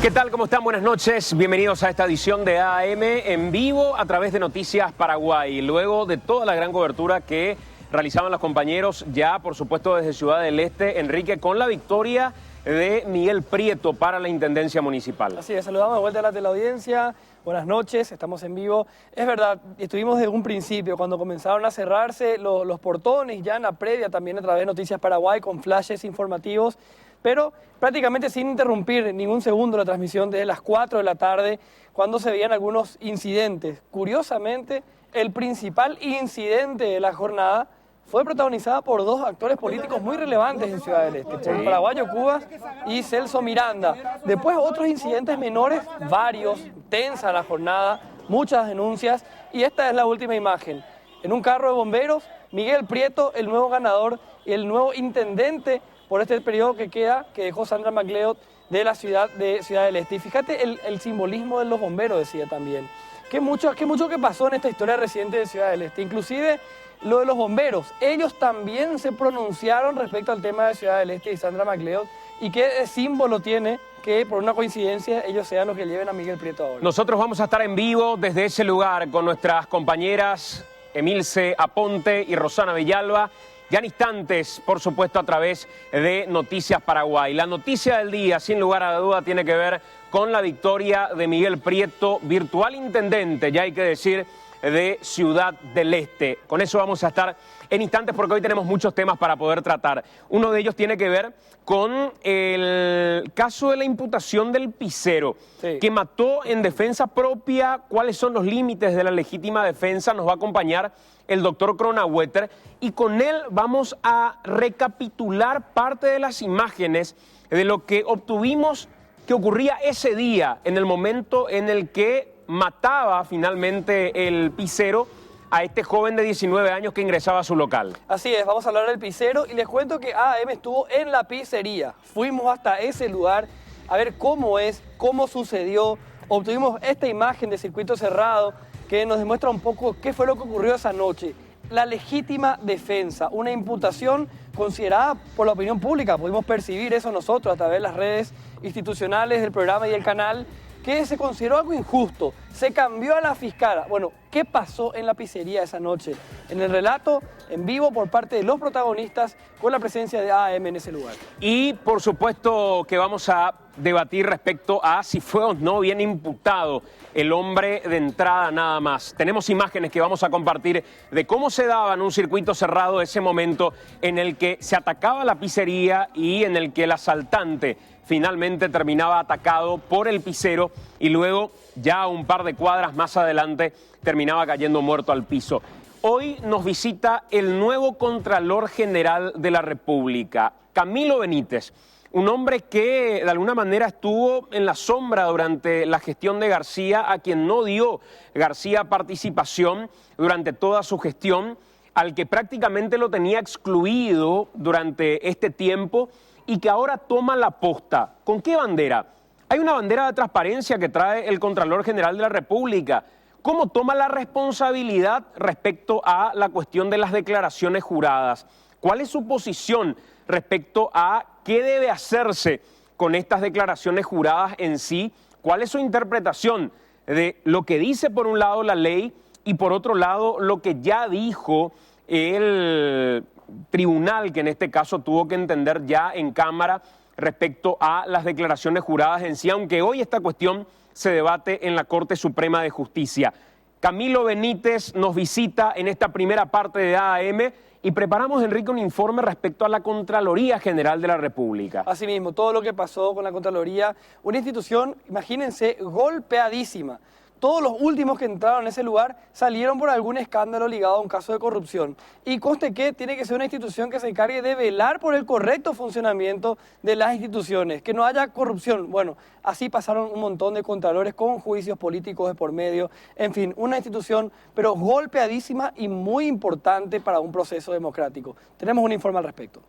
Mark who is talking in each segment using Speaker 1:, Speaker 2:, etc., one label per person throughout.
Speaker 1: ¿Qué tal? ¿Cómo están? Buenas noches. Bienvenidos a esta edición de AM en vivo a través de Noticias Paraguay. Luego de toda la gran cobertura que realizaban los compañeros ya, por supuesto, desde Ciudad del Este, Enrique, con la victoria de Miguel Prieto para la Intendencia Municipal.
Speaker 2: Así es, saludamos de vuelta a la teleaudiencia. Buenas noches, estamos en vivo. Es verdad, estuvimos desde un principio, cuando comenzaron a cerrarse los portones, ya en la previa también a través de Noticias Paraguay, con flashes informativos, pero prácticamente sin interrumpir ningún segundo la transmisión desde las 4 de la tarde, cuando se veían algunos incidentes. Curiosamente, el principal incidente de la jornada fue protagonizada por dos actores políticos muy relevantes en Ciudad del Este, por el paraguayo Cubas y Celso Miranda. Después otros incidentes menores, varios, tensa la jornada, muchas denuncias, y esta es la última imagen. En un carro de bomberos, Miguel Prieto, el nuevo ganador y el nuevo intendente por este periodo que queda, que dejó Sandra MacLeod de la ciudad del Este. Y fíjate el simbolismo de los bomberos, decía también. Qué mucho que pasó en esta historia reciente de Ciudad del Este, inclusive lo de los bomberos. Ellos también se pronunciaron respecto al tema de Ciudad del Este y Sandra MacLeod, y qué símbolo tiene que por una coincidencia ellos sean los que lleven a Miguel Prieto ahora.
Speaker 1: Nosotros vamos a estar en vivo desde ese lugar con nuestras compañeras Emilce Aponte y Rosana Villalba, ya en instantes, por supuesto, a través de Noticias Paraguay. La noticia del día, sin lugar a duda, tiene que ver con la victoria de Miguel Prieto, virtual intendente, ya hay que decir, de Ciudad del Este. Con eso vamos a estar en instantes porque hoy tenemos muchos temas para poder tratar. Uno de ellos tiene que ver con el caso de la imputación del pisero, que mató en defensa propia. ¿Cuáles son los límites de la legítima defensa? Nos va a acompañar el doctor Cronaueter y con él vamos a recapitular parte de las imágenes de lo que obtuvimos que ocurría ese día, en el momento en el que mataba finalmente el pisero a este joven de 19 años que ingresaba a su local.
Speaker 2: Así es, vamos a hablar del pisero y les cuento que AM estuvo en la pizzería. Fuimos hasta ese lugar a ver cómo es, cómo sucedió. Obtuvimos esta imagen de circuito cerrado que nos demuestra un poco qué fue lo que ocurrió esa noche. La legítima defensa, una imputación considerada por la opinión pública. Pudimos percibir eso nosotros a través de las redes institucionales del programa y el canal, que se consideró algo injusto, se cambió a la fiscal. Bueno, ¿qué pasó en la pizzería esa noche? En el relato en vivo por parte de los protagonistas, con la presencia de AM en ese lugar.
Speaker 1: Y por supuesto que vamos a debatir respecto a si fue o no bien imputado el hombre de entrada nada más. Tenemos imágenes que vamos a compartir de cómo se daba en un circuito cerrado ese momento en el que se atacaba la pizzería y en el que el asaltante finalmente terminaba atacado por el pisero y luego, ya un par de cuadras más adelante, terminaba cayendo muerto al piso. Hoy nos visita el nuevo Contralor General de la República, Camilo Benítez, un hombre que de alguna manera estuvo en la sombra durante la gestión de García, a quien no dio García participación durante toda su gestión, al que prácticamente lo tenía excluido durante este tiempo y que ahora toma la posta. ¿Con qué bandera? Hay una bandera de transparencia que trae el Contralor General de la República. ¿Cómo toma la responsabilidad respecto a la cuestión de las declaraciones juradas? ¿Cuál es su posición respecto a qué debe hacerse con estas declaraciones juradas en sí? ¿Cuál es su interpretación de lo que dice por un lado la ley y por otro lado lo que ya dijo el tribunal, que en este caso tuvo que entender ya en Cámara respecto a las declaraciones juradas en sí, aunque hoy esta cuestión se debate en la Corte Suprema de Justicia? Camilo Benítez nos visita en esta primera parte de AM y preparamos, Enrique, un informe respecto a la Contraloría General de la República.
Speaker 2: Asimismo, todo lo que pasó con la Contraloría, una institución, imagínense, golpeadísima. Todos los últimos que entraron en ese lugar salieron por algún escándalo ligado a un caso de corrupción. Y conste que tiene que ser una institución que se encargue de velar por el correcto funcionamiento de las instituciones, que no haya corrupción. Bueno, así pasaron un montón de contralores con juicios políticos de por medio. En fin, una institución, pero golpeadísima y muy importante para un proceso democrático. Tenemos un informe al respecto.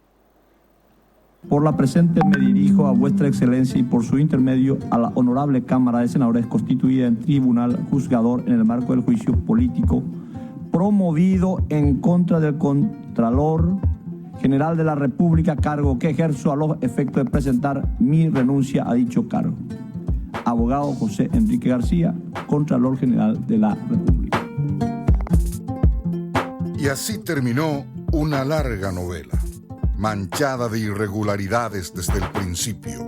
Speaker 3: Por la presente me dirijo a vuestra excelencia y por su intermedio a la honorable Cámara de Senadores constituida en tribunal juzgador en el marco del juicio político promovido en contra del Contralor General de la República, cargo que ejerzo a los efectos de presentar mi renuncia a dicho cargo. abogado José Enrique García, Contralor General de la República.
Speaker 4: Y así terminó una larga novela, manchada de irregularidades desde el principio.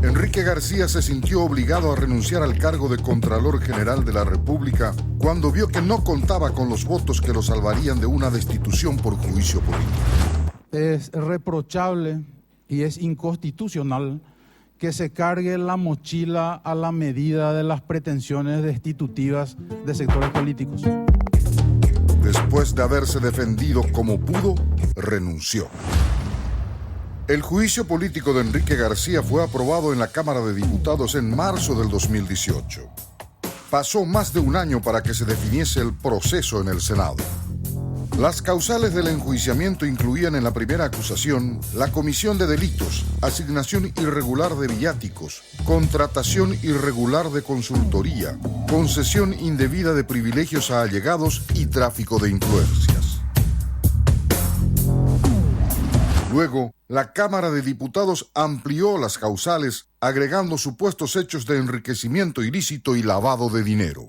Speaker 4: Enrique García se sintió obligado a renunciar al cargo de Contralor General de la República cuando vio que no contaba con los votos que lo salvarían de una destitución por juicio político.
Speaker 5: Es reprochable y es inconstitucional que se cargue la mochila a la medida de las pretensiones destitutivas de sectores políticos.
Speaker 4: Después de haberse defendido como pudo, renunció. El juicio político de Enrique García fue aprobado en la Cámara de Diputados en marzo del 2018. Pasó más de un año para que se definiese el proceso en el Senado. Las causales del enjuiciamiento incluían en la primera acusación la comisión de delitos, asignación irregular de viáticos, contratación irregular de consultoría, concesión indebida de privilegios a allegados y tráfico de influencias. Luego, la Cámara de Diputados amplió las causales, agregando supuestos hechos de enriquecimiento ilícito y lavado de dinero.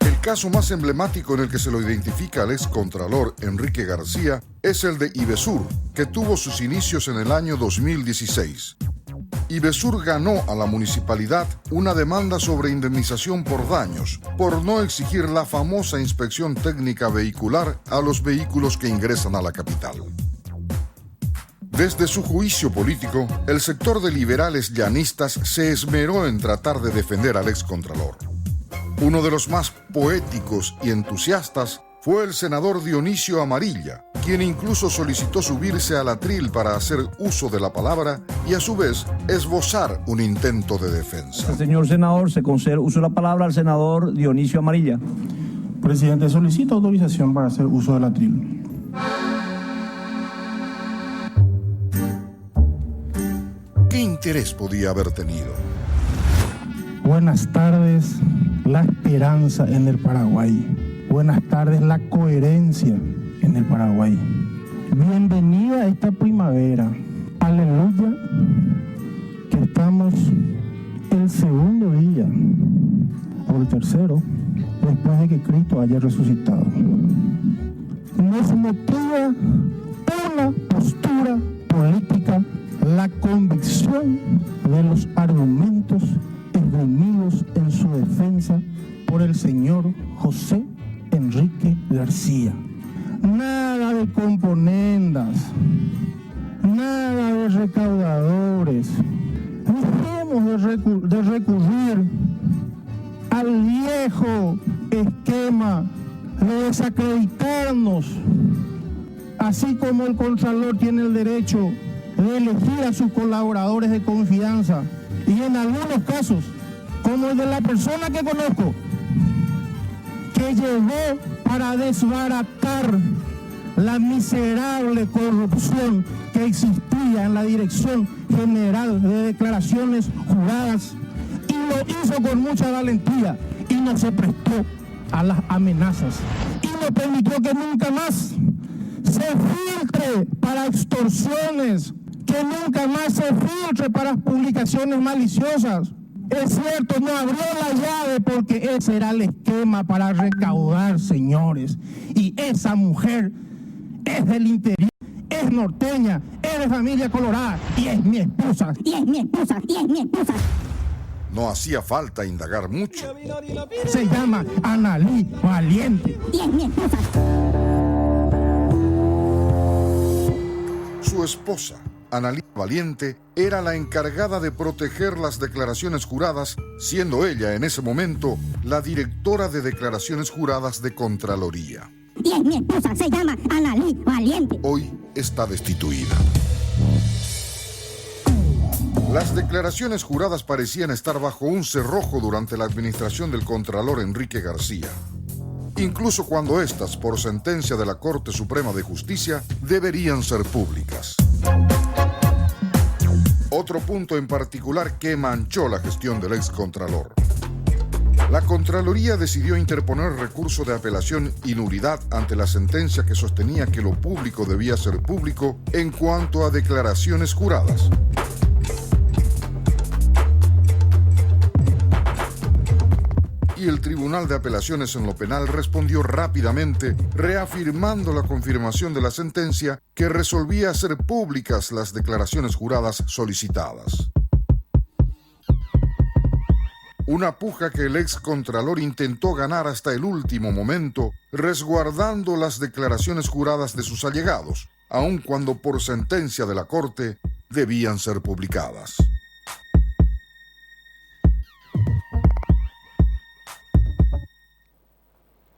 Speaker 4: El caso más emblemático en el que se lo identifica al excontralor Enrique García es el de Ibesur, que tuvo sus inicios en el año 2016. Ibesur ganó a la municipalidad una demanda sobre indemnización por daños, por no exigir la famosa inspección técnica vehicular a los vehículos que ingresan a la capital. Desde su juicio político, el sector de liberales llanistas se esmeró en tratar de defender al excontralor. Uno de los más poéticos y entusiastas fue el senador Dionisio Amarilla, quien incluso solicitó subirse al atril para hacer uso de la palabra y a su vez esbozar un intento de defensa.
Speaker 3: Señor senador, se concede uso de la palabra al senador Dionisio Amarilla.
Speaker 6: Presidente, solicito autorización para hacer uso del atril.
Speaker 4: ¿Qué interés podía haber tenido?
Speaker 6: Buenas tardes, la esperanza en el Paraguay. Buenas tardes, la coherencia en el Paraguay. Bienvenida a esta primavera. Aleluya, que estamos el segundo día, o el tercero, después de que Cristo haya resucitado. Nos motiva una postura política, la convicción de los argumentos esgrimidos en su defensa por el señor José Enrique García. Nada de componendas, nada de recaudadores. Dejemos de recurrir al viejo esquema de desacreditarnos, así como el Contralor tiene el derecho de elegir a sus colaboradores de confianza y en algunos casos, como el de la persona que conozco, que llegó para desbaratar la miserable corrupción que existía en la Dirección General de Declaraciones Juradas, y lo hizo con mucha valentía y no se prestó a las amenazas y no permitió que nunca más se filtre para extorsiones, que nunca más se filtre para publicaciones maliciosas. Es cierto, no abrió la llave porque ese era el esquema para recaudar, señores. Y esa mujer es del interior, es norteña, es de familia colorada y es mi esposa.
Speaker 7: Y es mi esposa, y es mi esposa.
Speaker 4: No hacía falta indagar mucho.
Speaker 6: Se llama Analí Valiente.
Speaker 7: Y es mi esposa.
Speaker 4: Su esposa, Analí Valiente, era la encargada de proteger las declaraciones juradas, siendo ella en ese momento la directora de declaraciones juradas de Contraloría.
Speaker 7: Y es mi esposa, se llama Analí Valiente.
Speaker 4: Hoy está destituida. Las declaraciones juradas parecían estar bajo un cerrojo durante la administración del Contralor Enrique García, incluso cuando éstas, por sentencia de la Corte Suprema de Justicia, deberían ser públicas. Otro punto en particular que manchó la gestión del excontralor. La Contraloría decidió interponer recurso de apelación y nulidad ante la sentencia que sostenía que lo público debía ser público en cuanto a declaraciones juradas. y el Tribunal de Apelaciones en lo Penal respondió rápidamente, reafirmando la confirmación de la sentencia que resolvía hacer públicas las declaraciones juradas solicitadas. Una puja que el excontralor intentó ganar hasta el último momento, resguardando las declaraciones juradas de sus allegados, aun cuando por sentencia de la Corte debían ser publicadas.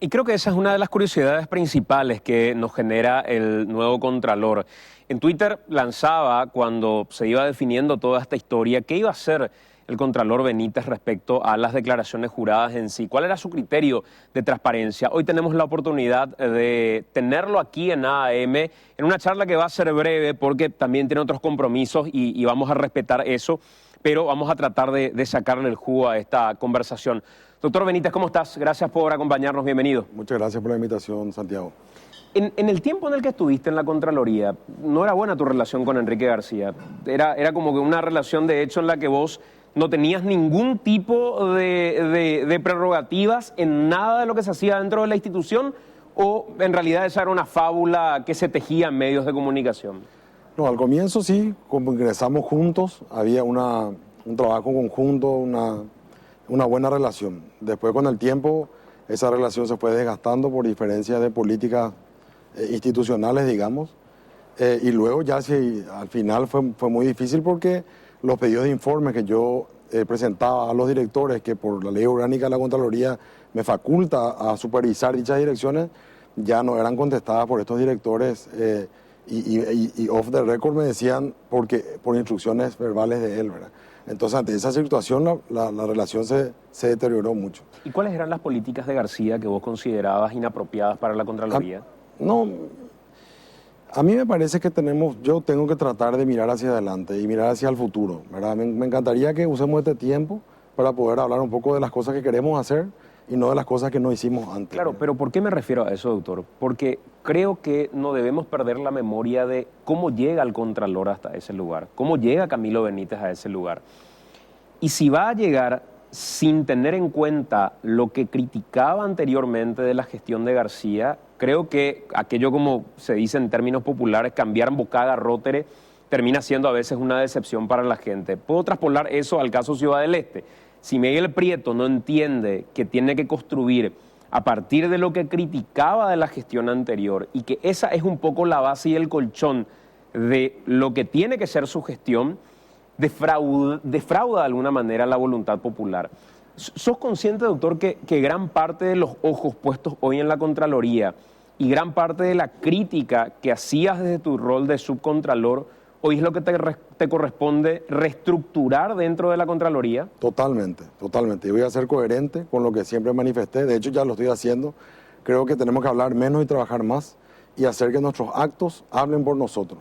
Speaker 1: Y creo que esa es una de las curiosidades principales que nos genera el nuevo Contralor. En Twitter lanzaba, cuando se iba definiendo toda esta historia, qué iba a hacer el Contralor Benítez respecto a las declaraciones juradas en sí. ¿Cuál era su criterio de transparencia? Hoy tenemos la oportunidad de tenerlo aquí en AAM, en una charla que va a ser breve porque también tiene otros compromisos y vamos a respetar eso, pero vamos a tratar de sacarle el jugo a esta conversación. Doctor Benítez, ¿cómo estás? Gracias por acompañarnos, bienvenido.
Speaker 8: Muchas gracias por la invitación, Santiago.
Speaker 1: En el tiempo en el que estuviste en la Contraloría, no era buena tu relación con Enrique García. Era como que una relación de hecho en la que vos no tenías ningún tipo de prerrogativas en nada de lo que se hacía dentro de la institución, o en realidad esa era una fábula que se tejía en medios de comunicación.
Speaker 8: No, al comienzo sí, como ingresamos juntos, había un trabajo conjunto, una buena relación. Después con el tiempo esa relación se fue desgastando por diferencias de políticas institucionales, digamos, y luego ya sí, al final fue muy difícil porque los pedidos de informes que yo presentaba a los directores, que por la ley orgánica de la Contraloría me faculta a supervisar dichas direcciones, ya no eran contestadas por estos directores y off the record me decían por instrucciones verbales de él, ¿verdad? Entonces, ante esa situación, la relación se deterioró mucho.
Speaker 1: ¿Y cuáles eran las políticas de García que vos considerabas inapropiadas para la Contraloría?
Speaker 8: A mí me parece que yo tengo que tratar de mirar hacia adelante y mirar hacia el futuro, ¿verdad? Me encantaría que usemos este tiempo para poder hablar un poco de las cosas que queremos hacer y no de las cosas que no hicimos antes.
Speaker 1: Claro,
Speaker 8: ¿verdad?
Speaker 1: pero ¿por qué me refiero a eso, doctor? Porque creo que no debemos perder la memoria de cómo llega el Contralor hasta ese lugar, cómo llega Camilo Benítez a ese lugar. Y si va a llegar sin tener en cuenta lo que criticaba anteriormente de la gestión de García, creo que aquello, como se dice en términos populares, cambiar bocada rótere, termina siendo a veces una decepción para la gente. Puedo traspolar eso al caso Ciudad del Este. Si Miguel Prieto no entiende que tiene que construir a partir de lo que criticaba de la gestión anterior y que esa es un poco la base y el colchón de lo que tiene que ser su gestión, defrauda de alguna manera la voluntad popular. ¿Sos consciente, doctor, que gran parte de los ojos puestos hoy en la Contraloría y gran parte de la crítica que hacías desde tu rol de subcontralor, hoy es lo que te corresponde reestructurar dentro de la Contraloría?
Speaker 8: Totalmente, totalmente. Y voy a ser coherente con lo que siempre manifesté. De hecho, ya lo estoy haciendo. Creo que tenemos que hablar menos y trabajar más y hacer que nuestros actos hablen por nosotros.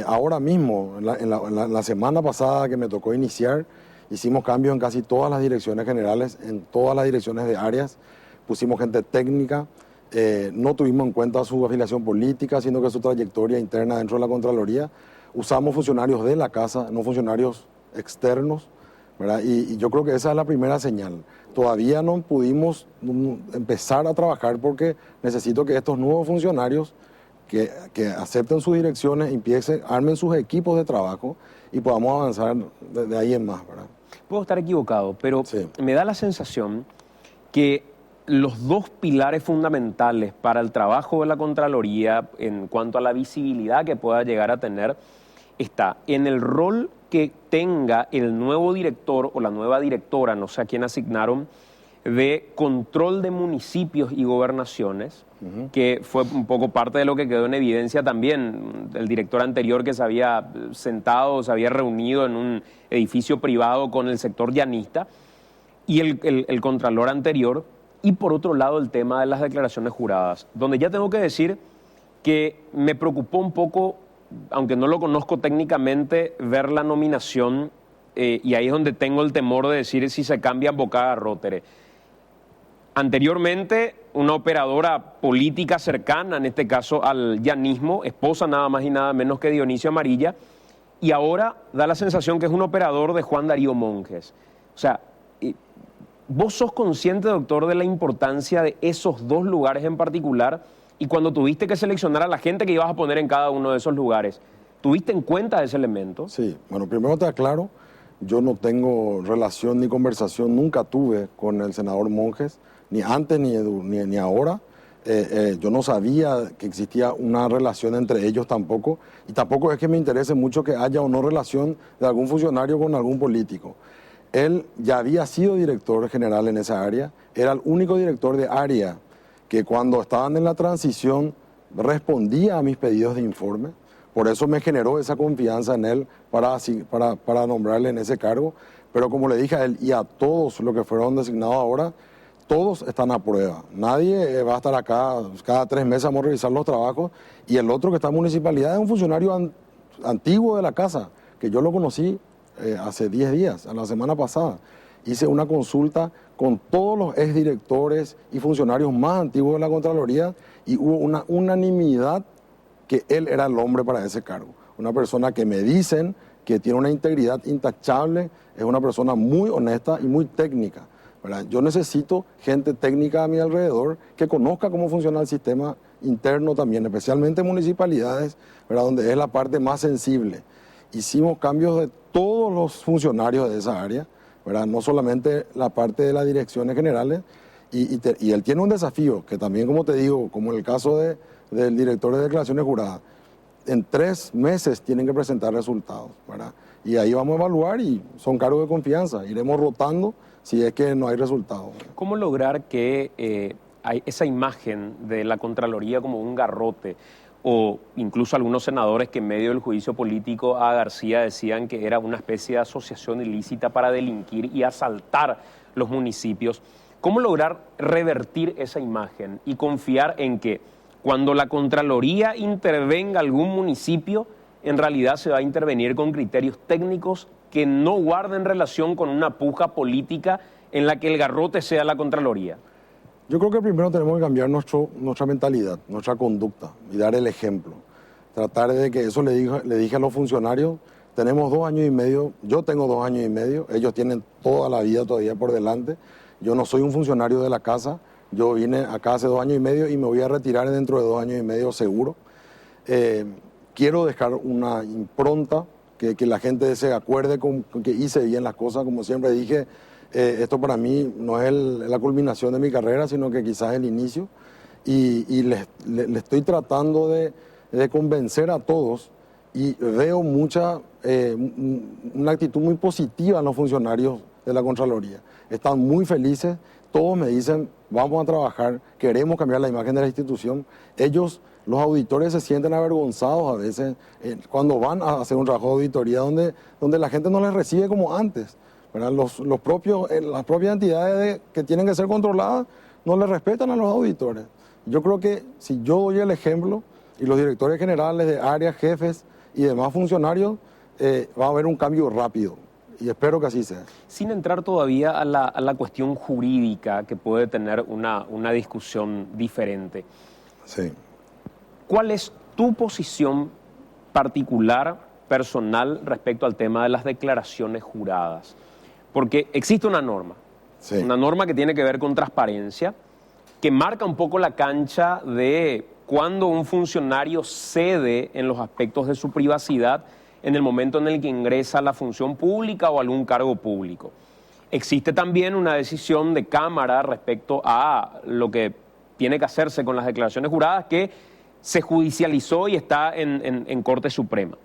Speaker 8: Ahora mismo, en la semana pasada que me tocó iniciar, hicimos cambios en casi todas las direcciones generales, en todas las direcciones de áreas. Pusimos gente técnica, no tuvimos en cuenta su afiliación política, sino que su trayectoria interna dentro de la Contraloría. Usamos funcionarios de la casa, no funcionarios externos, ¿verdad? Y yo creo que esa es la primera señal. Todavía no pudimos empezar a trabajar porque necesito que estos nuevos funcionarios que acepten sus direcciones, armen sus equipos de trabajo y podamos avanzar de ahí en más, ¿verdad?
Speaker 1: Puedo estar equivocado, pero
Speaker 8: sí,
Speaker 1: me da la sensación que los dos pilares fundamentales para el trabajo de la Contraloría en cuanto a la visibilidad que pueda llegar a tener está en el rol que tenga el nuevo director o la nueva directora, no sé a quién asignaron, de control de municipios y gobernaciones, que fue un poco parte de lo que quedó en evidencia también. El director anterior que se había sentado, se había reunido en un edificio privado con el sector llanista, y el contralor anterior, y por otro lado el tema de las declaraciones juradas, donde ya tengo que decir que me preocupó un poco, aunque no lo conozco técnicamente, ver la nominación, y ahí es donde tengo el temor de decir si se cambian bocada rótere. Anteriormente, una operadora política cercana, en este caso al llanismo, esposa nada más y nada menos que Dionisio Amarilla, y ahora da la sensación que es un operador de Juan Darío Monjes. O sea, ¿Vos sos consciente, doctor, de la importancia de esos dos lugares en particular? Y cuando tuviste que seleccionar a la gente que ibas a poner en cada uno de esos lugares, ¿tuviste en cuenta ese elemento?
Speaker 8: Sí, bueno, primero te aclaro, yo no tengo relación ni conversación, nunca tuve con el senador Monjes, ni antes ni ahora. Yo no sabía que existía una relación entre ellos tampoco, y tampoco es que me interese mucho que haya o no relación de algún funcionario con algún político. Él ya había sido director general en esa área, era el único director de área que cuando estaban en la transición respondía a mis pedidos de informe. Por eso me generó esa confianza en él para nombrarle en ese cargo. Pero como le dije a él y a todos los que fueron designados ahora, todos están a prueba. Nadie va a estar acá, cada 3 meses vamos a revisar los trabajos. Y el otro que está en municipalidad es un funcionario antiguo de la casa, que yo lo conocí hace 10 días, a la semana pasada. Hice una consulta con todos los exdirectores y funcionarios más antiguos de la Contraloría y hubo una unanimidad que él era el hombre para ese cargo. Una persona que me dicen que tiene una integridad intachable, es una persona muy honesta y muy técnica, ¿verdad? Yo necesito gente técnica a mi alrededor que conozca cómo funciona el sistema interno también, especialmente en municipalidades, ¿verdad? Donde es la parte más sensible. Hicimos cambios de todos los funcionarios de esa área, ¿verdad? No solamente la parte de las direcciones generales, y él tiene un desafío que también, como te digo, como en el caso del director de declaraciones juradas, en 3 meses tienen que presentar resultados, ¿verdad? Y ahí vamos a evaluar y son cargos de confianza, iremos rotando si es que no hay resultados.
Speaker 1: ¿Cómo lograr que hay esa imagen de la Contraloría como un garrote? O incluso algunos senadores que en medio del juicio político a García decían que era una especie de asociación ilícita para delinquir y asaltar los municipios. ¿Cómo lograr revertir esa imagen y confiar en que cuando la Contraloría intervenga algún municipio, en realidad se va a intervenir con criterios técnicos que no guarden relación con una puja política en la que el garrote sea la Contraloría?
Speaker 8: Yo creo que primero tenemos que cambiar nuestra mentalidad, nuestra conducta y dar el ejemplo. Tratar de que eso le dije a los funcionarios, tenemos 2 años y medio, yo tengo 2 años y medio, ellos tienen toda la vida todavía por delante. Yo no soy un funcionario de la casa, yo vine acá hace 2 años y medio y me voy a retirar dentro de 2 años y medio seguro. Quiero dejar una impronta, que la gente se acuerde con que hice bien las cosas, como siempre dije. Esto para mí no es la culminación de mi carrera, sino que quizás el inicio. Y le estoy tratando de convencer a todos y veo una actitud muy positiva en los funcionarios de la Contraloría. Están muy felices, todos me dicen, vamos a trabajar, queremos cambiar la imagen de la institución. Ellos, los auditores, se sienten avergonzados a veces cuando van a hacer un trabajo de auditoría donde la gente no les recibe como antes. Las propias entidades que tienen que ser controladas no le respetan a los auditores. Yo creo que si yo doy el ejemplo y los directores generales de áreas, jefes y demás funcionarios, va a haber un cambio rápido y espero que así sea.
Speaker 1: Sin entrar todavía a la cuestión jurídica que puede tener una discusión diferente.
Speaker 8: Sí.
Speaker 1: ¿Cuál es tu posición particular, personal, respecto al tema de las declaraciones juradas? Porque existe una norma, sí, una norma que tiene que ver con transparencia, que marca un poco la cancha de cuando un funcionario cede en los aspectos de su privacidad en el momento en el que ingresa a la función pública o algún cargo público. Existe también una decisión de Cámara respecto a lo que tiene que hacerse con las declaraciones juradas que se judicializó y está en Corte Suprema.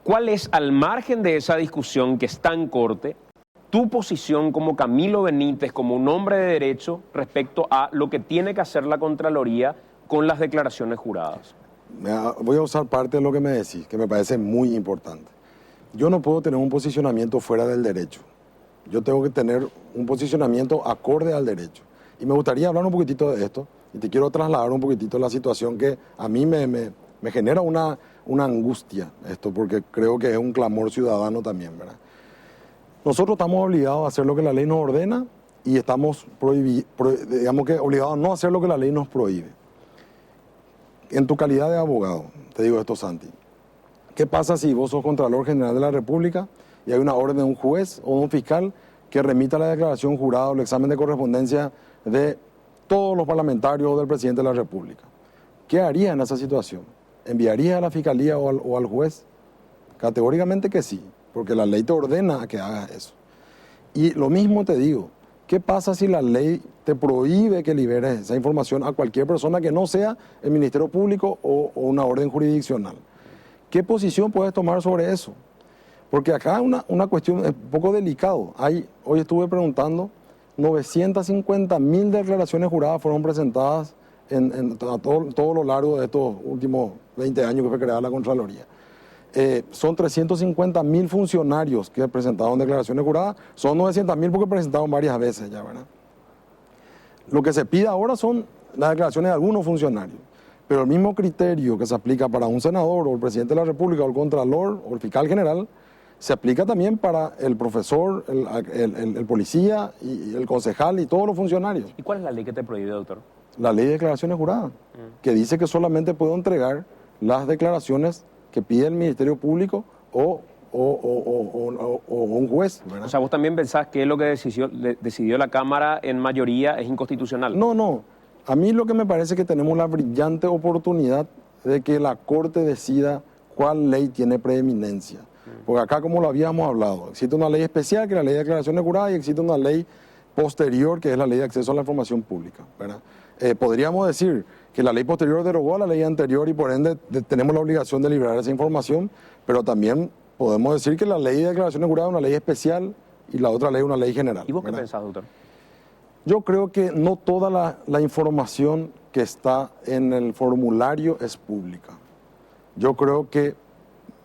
Speaker 1: ¿Cuál es, al margen de esa discusión que está en Corte, tu posición como Camilo Benítez, como un hombre de derecho, respecto a lo que tiene que hacer la Contraloría con las declaraciones juradas?
Speaker 8: Voy a usar parte de lo que me decís, que me parece muy importante. Yo no puedo tener un posicionamiento fuera del derecho. Yo tengo que tener un posicionamiento acorde al derecho. Y me gustaría hablar un poquitito de esto, y te quiero trasladar un poquitito la situación que a mí me genera una angustia esto, porque creo que es un clamor ciudadano también, ¿verdad? Nosotros estamos obligados a hacer lo que la ley nos ordena y estamos obligados a no hacer lo que la ley nos prohíbe. En tu calidad de abogado, te digo esto, Santi, ¿qué pasa si vos sos Contralor General de la República y hay una orden de un juez o de un fiscal que remita la declaración jurada o el examen de correspondencia de todos los parlamentarios o del presidente de la República. ¿Qué haría en esa situación? ¿Enviaría a la fiscalía o al juez? Categóricamente que sí, porque la ley te ordena a que hagas eso. Y lo mismo te digo, ¿qué pasa si la ley te prohíbe que liberes esa información a cualquier persona que no sea el Ministerio Público o una orden jurisdiccional? ¿Qué posición puedes tomar sobre eso? Porque acá una cuestión es un poco delicado. Hoy estuve preguntando, 950.000 declaraciones juradas fueron presentadas a todo lo largo de estos últimos 20 años que fue creada la Contraloría. Son 350.000 funcionarios que presentaron declaraciones juradas, son 900.000 porque presentaron varias veces ya, ¿verdad? Lo que se pide ahora son las declaraciones de algunos funcionarios, pero el mismo criterio que se aplica para un senador o el presidente de la República o el contralor o el fiscal general, se aplica también para el profesor, el policía y el concejal y todos los funcionarios.
Speaker 1: ¿Y cuál es la ley que te prohíbe, doctor?
Speaker 8: La ley de declaraciones juradas, que dice que solamente puedo entregar las declaraciones que pide el Ministerio Público o un juez, ¿verdad?
Speaker 1: O sea, vos también pensás que lo que decidió la Cámara en mayoría es inconstitucional.
Speaker 8: No. A mí lo que me parece es que tenemos la brillante oportunidad de que la Corte decida cuál ley tiene preeminencia. Porque acá, como lo habíamos hablado, existe una ley especial, que es la ley de declaraciones juradas, y existe una ley posterior, que es la ley de acceso a la información pública, ¿verdad? Podríamos decir que la ley posterior derogó a la ley anterior y por ende tenemos la obligación de liberar esa información, pero también podemos decir que la ley de declaraciones juradas es una ley especial y la otra ley es una ley general.
Speaker 1: ¿Y vos
Speaker 8: ¿verdad?
Speaker 1: qué pensás, doctor?
Speaker 8: Yo creo que no toda la información que está en el formulario es pública. Yo creo que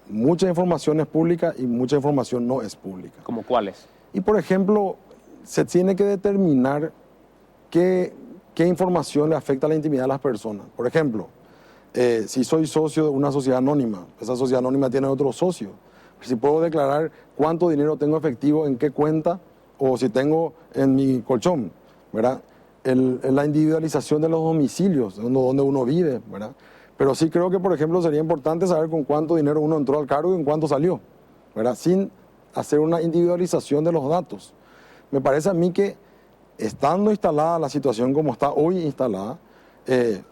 Speaker 8: mucha información es pública y mucha información no es pública.
Speaker 1: ¿Cómo cuáles?
Speaker 8: Y por ejemplo, se tiene que determinar qué información le afecta a la intimidad de las personas. Por ejemplo, si soy socio de una sociedad anónima, esa sociedad anónima tiene otro socio. Si puedo declarar cuánto dinero tengo efectivo, en qué cuenta, o si tengo en mi colchón, ¿verdad? La individualización de los domicilios, donde uno vive, ¿verdad? Pero sí creo que, por ejemplo, sería importante saber con cuánto dinero uno entró al cargo y en cuánto salió, ¿verdad? Sin hacer una individualización de los datos. Me parece a mí que, estando instalada la situación como está hoy instalada,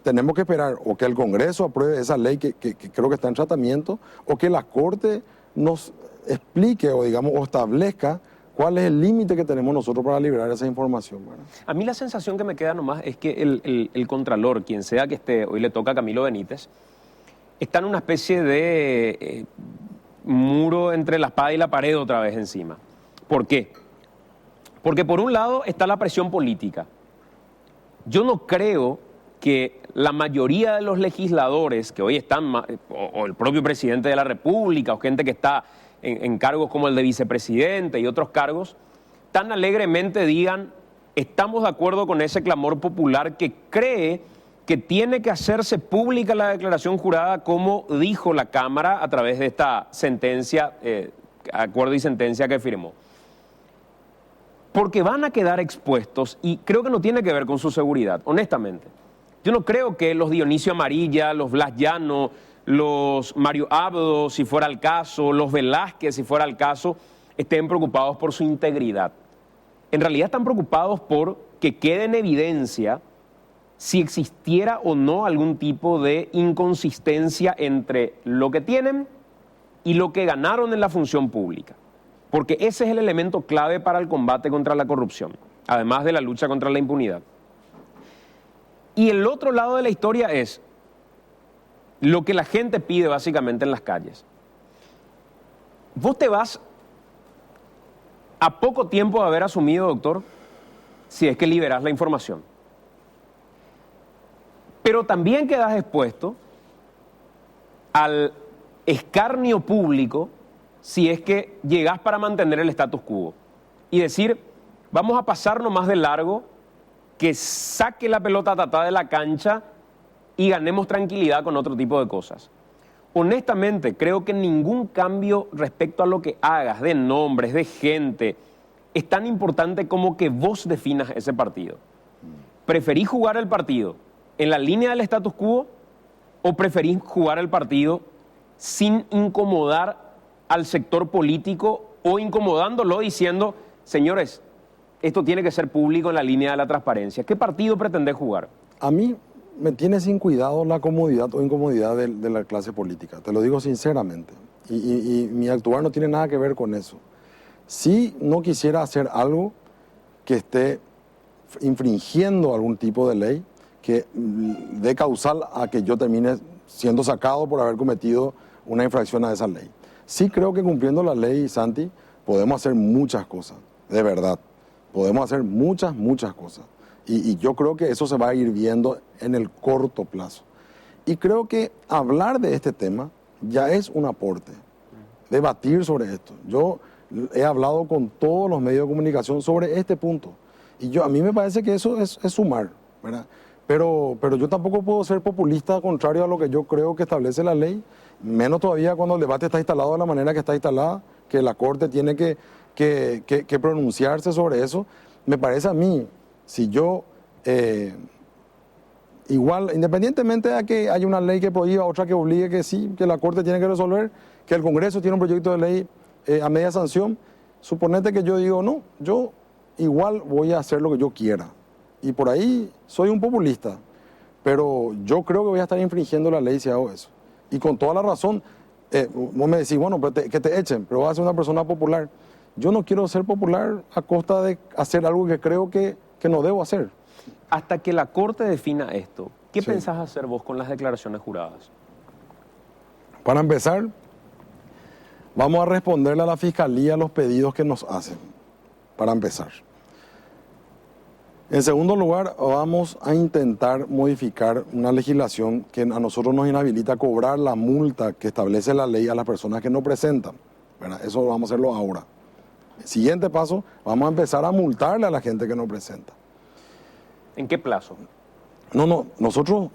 Speaker 8: tenemos que esperar o que el Congreso apruebe esa ley que creo que está en tratamiento, o que la Corte nos explique o establezca cuál es el límite que tenemos nosotros para liberar esa información, ¿verdad?
Speaker 1: A mí la sensación que me queda nomás es que el Contralor, quien sea que esté, hoy le toca a Camilo Benítez, está en una especie de muro entre la espada y la pared otra vez encima. ¿Por qué? Porque por un lado está la presión política. Yo no creo que la mayoría de los legisladores que hoy están, o el propio presidente de la República, o gente que está en cargos como el de vicepresidente y otros cargos, tan alegremente digan, estamos de acuerdo con ese clamor popular que cree que tiene que hacerse pública la declaración jurada, como dijo la Cámara a través de esta sentencia, acuerdo y sentencia que firmó. Porque van a quedar expuestos, y creo que no tiene que ver con su seguridad, honestamente. Yo no creo que los Dionisio Amarilla, los Blas Llano, los Mario Abdo, si fuera el caso, los Velázquez, si fuera el caso, estén preocupados por su integridad. En realidad están preocupados por que quede en evidencia si existiera o no algún tipo de inconsistencia entre lo que tienen y lo que ganaron en la función pública. Porque ese es el elemento clave para el combate contra la corrupción, además de la lucha contra la impunidad. Y el otro lado de la historia es lo que la gente pide básicamente en las calles. Vos te vas a poco tiempo de haber asumido, doctor, si es que liberás la información. Pero también quedas expuesto al escarnio público si es que llegás para mantener el status quo y decir, vamos a pasarnos más de largo, que saque la pelota tatá de la cancha y ganemos tranquilidad con otro tipo de cosas. Honestamente, creo que ningún cambio respecto a lo que hagas, de nombres, de gente, es tan importante como que vos definas ese partido. ¿Preferís jugar el partido en la línea del status quo o preferís jugar el partido sin incomodar al sector político o incomodándolo diciendo, señores, esto tiene que ser público en la línea de la transparencia. ¿Qué partido pretende jugar?
Speaker 8: A mí me tiene sin cuidado la comodidad o incomodidad de la clase política, te lo digo sinceramente. Y mi actuar no tiene nada que ver con eso. Si no quisiera hacer algo que esté infringiendo algún tipo de ley, que dé causal a que yo termine siendo sacado por haber cometido una infracción a esa ley. Sí creo que cumpliendo la ley, Santi, podemos hacer muchas cosas, de verdad. Podemos hacer muchas cosas. Y yo creo que eso se va a ir viendo en el corto plazo. Y creo que hablar de este tema ya es un aporte, debatir sobre esto. Yo he hablado con todos los medios de comunicación sobre este punto. Y a mí me parece que eso es sumar, ¿verdad? Pero yo tampoco puedo ser populista contrario a lo que yo creo que establece la ley, menos todavía cuando el debate está instalado de la manera que está instalada, que la Corte tiene que pronunciarse sobre eso. Me parece a mí, si yo, igual, independientemente de que haya una ley que prohíba, otra que obligue, que sí, que la Corte tiene que resolver, que el Congreso tiene un proyecto de ley a media sanción, suponete que yo digo, no, yo igual voy a hacer lo que yo quiera. Y por ahí soy un populista, pero yo creo que voy a estar infringiendo la ley si hago eso. Y con toda la razón, vos me decís, bueno, que te echen, pero vas a ser una persona popular. Yo no quiero ser popular a costa de hacer algo que creo que no debo hacer.
Speaker 1: Hasta que la Corte defina esto, ¿qué
Speaker 8: Sí.
Speaker 1: pensás hacer vos con las declaraciones juradas?
Speaker 8: Para empezar, vamos a responderle a la Fiscalía los pedidos que nos hacen, para empezar. En segundo lugar, vamos a intentar modificar una legislación que a nosotros nos inhabilita a cobrar la multa que establece la ley a las personas que no presentan, ¿verdad? Eso vamos a hacerlo ahora. El siguiente paso, vamos a empezar a multarle a la gente que no presenta.
Speaker 1: ¿En qué plazo?
Speaker 8: No, nosotros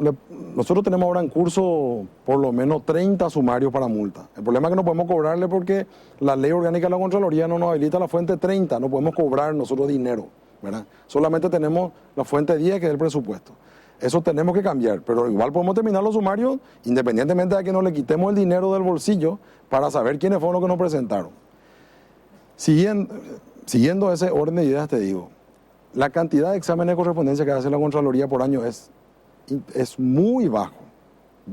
Speaker 8: tenemos ahora en curso por lo menos 30 sumarios para multa. El problema es que no podemos cobrarle porque la ley orgánica de la Contraloría no nos habilita la fuente 30, no podemos cobrar nosotros dinero, ¿verdad? Solamente tenemos la fuente 10, que es el presupuesto. Eso tenemos que cambiar, pero igual podemos terminar los sumarios independientemente de que no le quitemos el dinero del bolsillo para saber quiénes fueron los que nos presentaron. Siguiendo ese orden de ideas, te digo, la cantidad de exámenes de correspondencia que hace la Contraloría por año es muy bajo,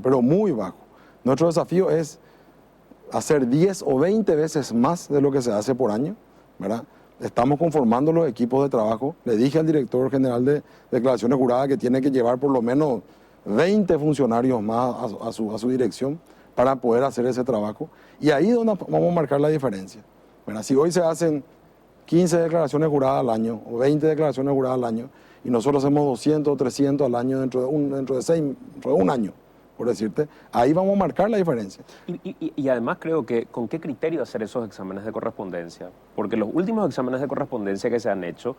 Speaker 8: pero muy bajo. Nuestro desafío es hacer 10 o 20 veces más de lo que se hace por año, ¿verdad? Estamos conformando los equipos de trabajo. Le dije al director general de declaraciones juradas que tiene que llevar por lo menos 20 funcionarios más a su dirección para poder hacer ese trabajo. Y ahí es donde vamos a marcar la diferencia. Bueno, si hoy se hacen 15 declaraciones juradas al año o 20 declaraciones juradas al año y nosotros hacemos 200 o 300 al año dentro de un año, por decirte, ahí vamos a marcar la diferencia.
Speaker 1: Y además creo que con qué criterio hacer esos exámenes de correspondencia, porque los últimos exámenes de correspondencia que se han hecho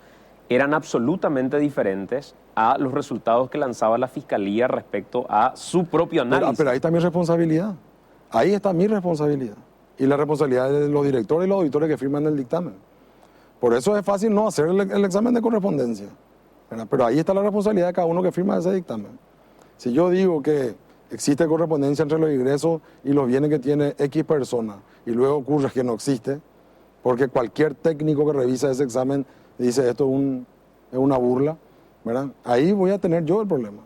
Speaker 1: eran absolutamente diferentes a los resultados que lanzaba la Fiscalía respecto a su propio análisis.
Speaker 8: Pero ahí está mi responsabilidad. Ahí está mi responsabilidad. Y la responsabilidad de los directores y los auditores que firman el dictamen. Por eso es fácil no hacer el examen de correspondencia, ¿verdad? Pero ahí está la responsabilidad de cada uno que firma ese dictamen. Si yo digo que existe correspondencia entre los ingresos y los bienes que tiene X persona y luego ocurre que no existe, porque cualquier técnico que revisa ese examen dice esto es una burla, ¿verdad? Ahí voy a tener yo el problema.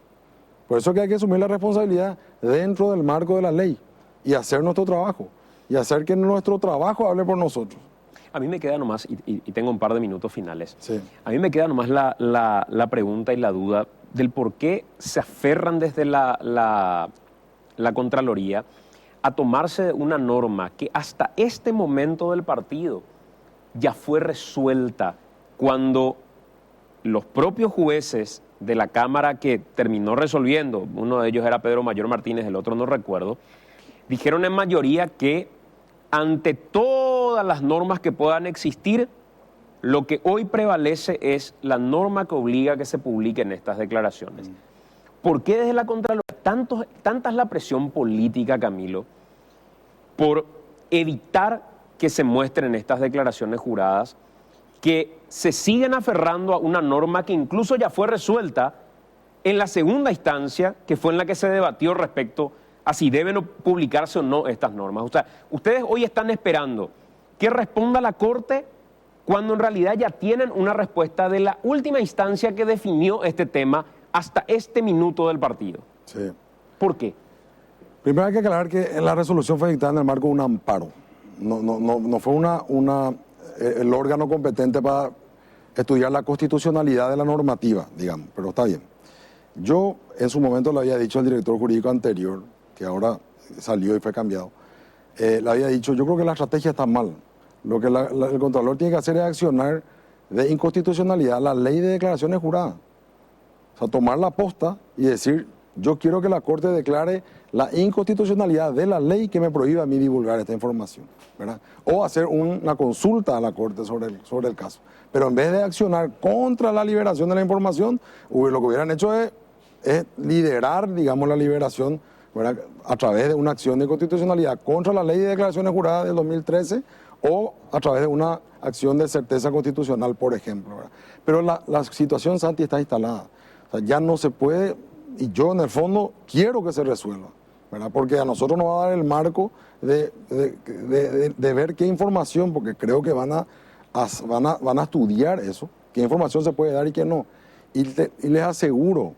Speaker 8: Por eso que hay que asumir la responsabilidad dentro del marco de la ley y hacer nuestro trabajo y hacer que nuestro trabajo hable por nosotros.
Speaker 1: A mí me queda nomás, y tengo un par de minutos finales,
Speaker 8: Sí.
Speaker 1: a mí me queda nomás la pregunta y la duda del por qué se aferran desde la Contraloría a tomarse una norma que hasta este momento del partido ya fue resuelta cuando los propios jueces de la Cámara que terminó resolviendo, uno de ellos era Pedro Mayor Martínez, el otro no recuerdo, dijeron en mayoría que ante todas las normas que puedan existir, lo que hoy prevalece es la norma que obliga a que se publiquen estas declaraciones. ¿Por qué desde la Contraloría tanta es la presión política, Camilo, por evitar que se muestren estas declaraciones juradas, que se siguen aferrando a una norma que incluso ya fue resuelta en la segunda instancia, que fue en la que se debatió respecto a si deben publicarse o no estas normas? O sea, ustedes hoy están esperando que responda la Corte cuando en realidad ya tienen una respuesta de la última instancia que definió este tema hasta este minuto del partido?
Speaker 8: Sí.
Speaker 1: ¿Por qué?
Speaker 8: Primero hay que aclarar que la resolución fue dictada en el marco de un amparo. No fue el órgano competente para estudiar la constitucionalidad de la normativa, digamos, pero está bien. Yo en su momento le había dicho al director jurídico anterior, que ahora salió y fue cambiado, le había dicho, yo creo que la estrategia está mal. Lo que el Contralor tiene que hacer es accionar de inconstitucionalidad la ley de declaraciones juradas. O sea, tomar la posta y decir, yo quiero que la Corte declare la inconstitucionalidad de la ley que me prohíbe a mí divulgar esta información, ¿verdad? O hacer una consulta a la Corte sobre el caso. Pero en vez de accionar contra la liberación de la información, lo que hubieran hecho es liderar, digamos, la liberación, ¿verdad?, a través de una acción de inconstitucionalidad contra la ley de declaraciones juradas del 2013 o a través de una acción de certeza constitucional, por ejemplo, ¿verdad? Pero la situación, Santi, está instalada. O sea, ya no se puede, y yo en el fondo quiero que se resuelva, ¿verdad? Porque a nosotros nos va a dar el marco de ver qué información, porque creo que van a estudiar eso, qué información se puede dar y qué no. Y les aseguro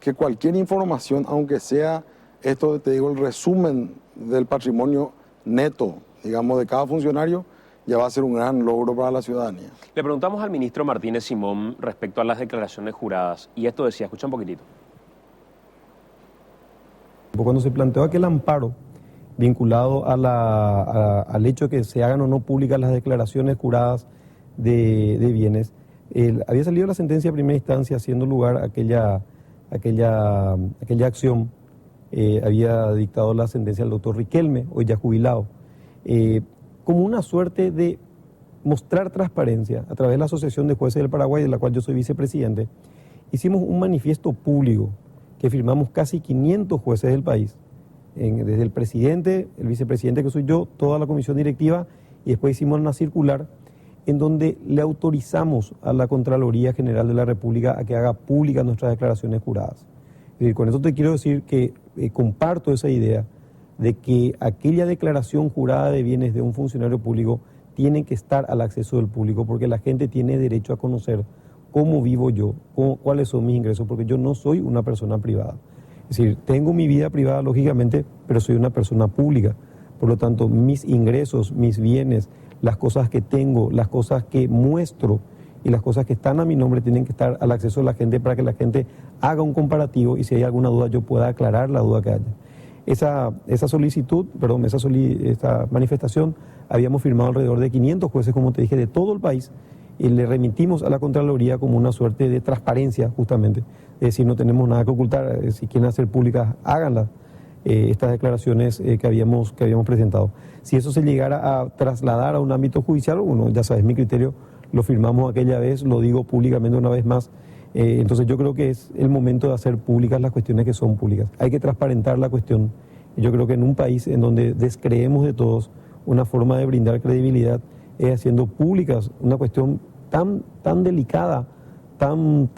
Speaker 8: que cualquier información, aunque sea esto, te digo, el resumen del patrimonio neto, digamos, de cada funcionario, ya va a ser un gran logro para la ciudadanía.
Speaker 1: Le preguntamos al ministro Martínez Simón respecto a las declaraciones juradas, y esto decía, escucha un poquitito.
Speaker 9: Cuando se planteó aquel amparo vinculado al hecho de que se hagan o no públicas las declaraciones juradas de bienes, había salido la sentencia de primera instancia haciendo lugar a aquella acción. Había dictado la sentencia el doctor Riquelme, hoy ya jubilado, como una suerte de mostrar transparencia a través de la Asociación de Jueces del Paraguay, de la cual yo soy vicepresidente. Hicimos un manifiesto público que firmamos casi 500 jueces del país, desde el presidente, el vicepresidente que soy yo, toda la comisión directiva, y después hicimos una circular en donde le autorizamos a la Contraloría General de la República a que haga públicas nuestras declaraciones juradas. Con eso te quiero decir que comparto esa idea de que aquella declaración jurada de bienes de un funcionario público tiene que estar al acceso del público, porque la gente tiene derecho a conocer cómo vivo yo, cuáles son mis ingresos, porque yo no soy una persona privada. Es decir, tengo mi vida privada, lógicamente, pero soy una persona pública. Por lo tanto, mis ingresos, mis bienes, las cosas que tengo, las cosas que muestro y las cosas que están a mi nombre tienen que estar al acceso de la gente para que la gente haga un comparativo y si hay alguna duda yo pueda aclarar la duda que haya. Esa manifestación habíamos firmado alrededor de 500 jueces, como te dije, de todo el país, y le remitimos a la Contraloría como una suerte de transparencia, justamente. Es decir, no tenemos nada que ocultar. Si quieren hacer públicas, háganlas, estas declaraciones que habíamos presentado. Si eso se llegara a trasladar a un ámbito judicial, uno, ya sabes, mi criterio, lo firmamos aquella vez, lo digo públicamente una vez más. Entonces yo creo que es el momento de hacer públicas las cuestiones que son públicas. Hay que transparentar la cuestión. Yo creo que en un país en donde descreemos de todos, una forma de brindar credibilidad es haciendo públicas una cuestión tan delicada, tan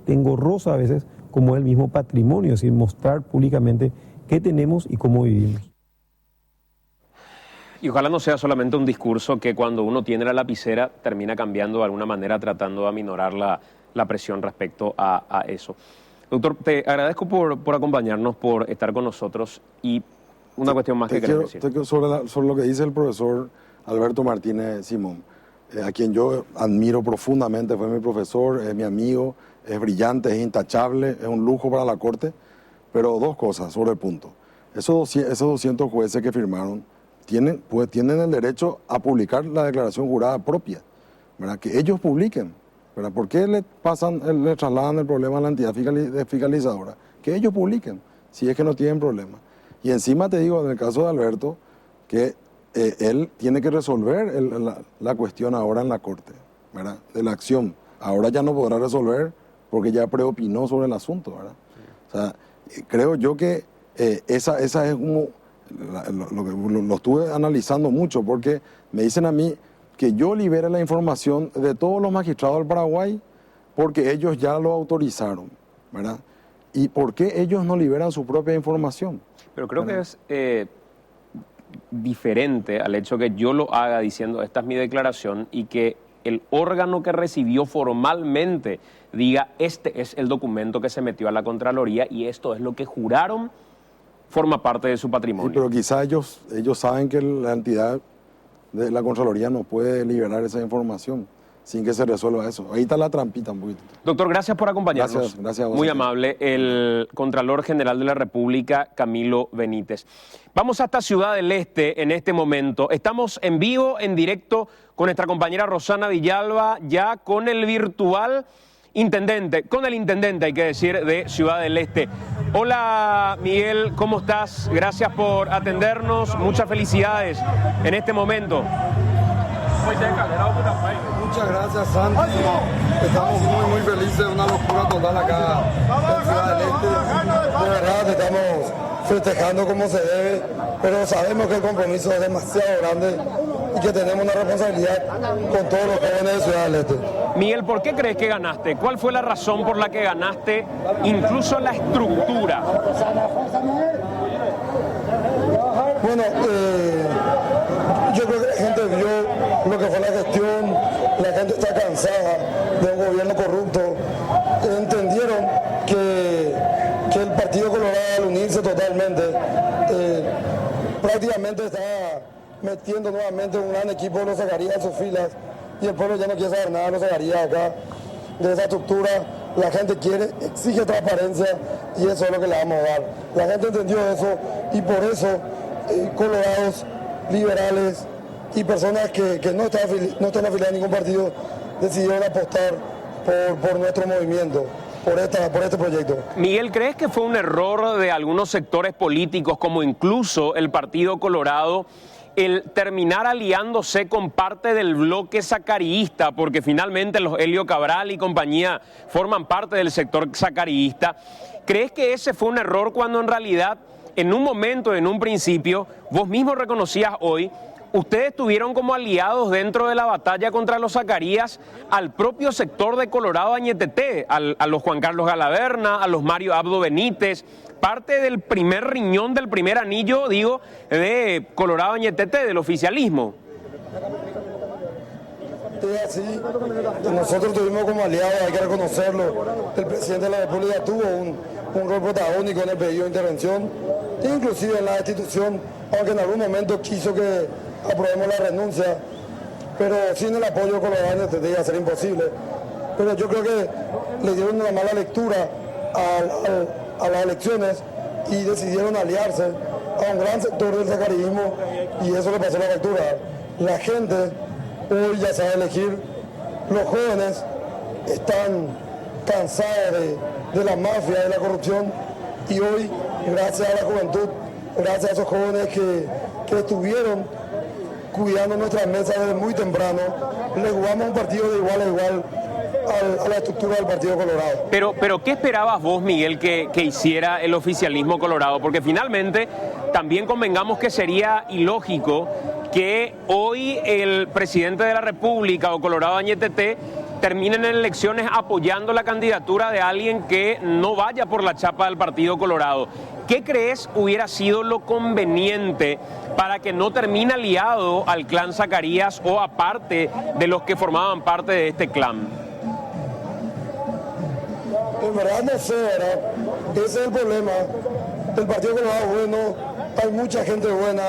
Speaker 9: engorrosa a veces como el mismo patrimonio, es decir, mostrar públicamente qué tenemos y cómo vivimos.
Speaker 1: Y ojalá no sea solamente un discurso que cuando uno tiene la lapicera termina cambiando de alguna manera, tratando de aminorar la presión respecto a eso. Doctor, te agradezco por acompañarnos, por estar con nosotros, y una cuestión más que quiero decir.
Speaker 8: Sobre lo que dice el profesor Alberto Martínez Simón, a quien yo admiro profundamente, fue mi profesor, es mi amigo, es brillante, es intachable, es un lujo para la Corte, pero dos cosas sobre el punto. Esos 200 jueces que firmaron tienen el derecho a publicar la declaración jurada propia, ¿verdad? Que ellos publiquen, ¿verdad? ¿Por qué le trasladan el problema a la entidad fiscalizadora? Que ellos publiquen, si es que no tienen problema. Y encima te digo, en el caso de Alberto, que él tiene que resolver la cuestión ahora en la Corte, ¿verdad? De la acción. Ahora ya no podrá resolver porque ya preopinó sobre el asunto, ¿verdad? O sea, creo yo que esa es como... Lo estuve analizando mucho porque me dicen a mí que yo libere la información de todos los magistrados del Paraguay porque ellos ya lo autorizaron, ¿verdad? ¿Y por qué ellos no liberan su propia información?
Speaker 1: Pero creo que es diferente al hecho que yo lo haga diciendo esta es mi declaración y que el órgano que recibió formalmente diga este es el documento que se metió a la Contraloría y esto es lo que juraron forma parte de su patrimonio?
Speaker 8: Sí, pero quizá ellos saben que la entidad de la Contraloría no puede liberar esa información sin que se resuelva eso. Ahí está la trampita un poquito.
Speaker 1: Doctor, gracias por acompañarnos.
Speaker 8: Gracias a vos.
Speaker 1: Muy amable, el Contralor General de la República, Camilo Benítez. Vamos hasta Ciudad del Este en este momento. Estamos en vivo, en directo, con nuestra compañera Rosana Villalba, ya con el virtual intendente, con el intendente, hay que decir, de Ciudad del Este. Hola, Miguel, ¿cómo estás? Gracias por atendernos. Muchas felicidades en este momento.
Speaker 10: Muchas gracias, Santi. Estamos muy felices, una locura total acá en Ciudad del Este. De verdad, estamos festejando como se debe, pero sabemos que el compromiso es demasiado grande y que tenemos una responsabilidad con todos los jóvenes de Ciudad del Este.
Speaker 1: Miguel, ¿por qué crees que ganaste? ¿Cuál fue la razón por la que ganaste incluso la estructura?
Speaker 10: Bueno, yo creo que la gente vio lo que fue la gestión, la gente está cansada de un gobierno corrupto, entendieron que el Partido Colorado al unirse totalmente prácticamente está metiendo nuevamente un gran equipo, lo sacaría de sus filas y el pueblo ya no quiere saber nada, lo sacaría acá de esa estructura. La gente exige transparencia y eso es lo que le vamos a dar. La gente entendió eso y por eso colorados, liberales y personas que no están afiliadas a ningún partido decidieron apostar por nuestro movimiento, por este proyecto.
Speaker 1: Miguel, ¿crees que fue un error de algunos sectores políticos, como incluso el Partido Colorado, el terminar aliándose con parte del bloque sacariísta, porque finalmente los Helio Cabral y compañía forman parte del sector sacariísta? ¿Crees que ese fue un error cuando en realidad, en un momento, en un principio, vos mismo reconocías hoy, ustedes tuvieron como aliados dentro de la batalla contra los Zacarías al propio sector de Colorado Añeteté, a los Juan Carlos Galaverna, a los Mario Abdo Benítez, parte del primer riñón, del primer anillo, digo, de Colorado Añeteté, del oficialismo?
Speaker 10: Es así, nosotros tuvimos como aliados, hay que reconocerlo, el presidente de la República tuvo un rol protagónico en el pedido de intervención, inclusive en la destitución, aunque en algún momento quiso que aprobemos la renuncia, pero sin el apoyo de Colorado tendría que ser imposible. Pero yo creo que le dieron una mala lectura a las elecciones y decidieron aliarse a un gran sector del zacarísmo y eso le pasó la factura. La gente hoy ya sabe elegir, los jóvenes están cansados de la mafia, de la corrupción y hoy, gracias a la juventud, gracias a esos jóvenes que estuvieron cuidando nuestras mesas desde muy temprano, le jugamos un partido de igual a igual a la estructura del Partido Colorado.
Speaker 1: Pero ¿qué esperabas vos, Miguel, que hiciera el oficialismo colorado? Porque finalmente también convengamos que sería ilógico que hoy el presidente de la República o Colorado Añeteté terminen en elecciones apoyando la candidatura de alguien que no vaya por la chapa del Partido Colorado. ¿Qué crees hubiera sido lo conveniente para que no termine aliado al clan Zacarías o aparte de los que formaban parte de este clan?
Speaker 10: En verdad no sé, ¿verdad? Ese es el problema. El Partido Colorado es bueno, hay mucha gente buena,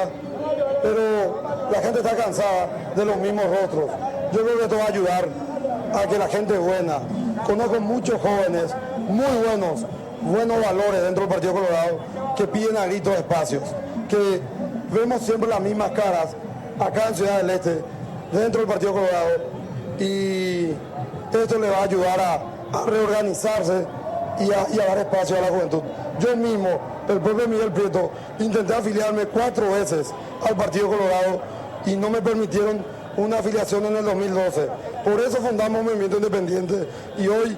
Speaker 10: pero la gente está cansada de los mismos rostros. Yo creo que esto va a ayudar a que la gente buena, conozco muchos jóvenes muy buenos valores dentro del Partido Colorado que piden a gritos espacios, que vemos siempre las mismas caras acá en Ciudad del Este, dentro del Partido Colorado, y esto le va a ayudar a reorganizarse y a dar espacio a la juventud. Yo mismo, el propio Miguel Prieto, intenté afiliarme 4 veces al Partido Colorado y no me permitieron una afiliación en el 2012. Por eso fundamos un movimiento independiente y hoy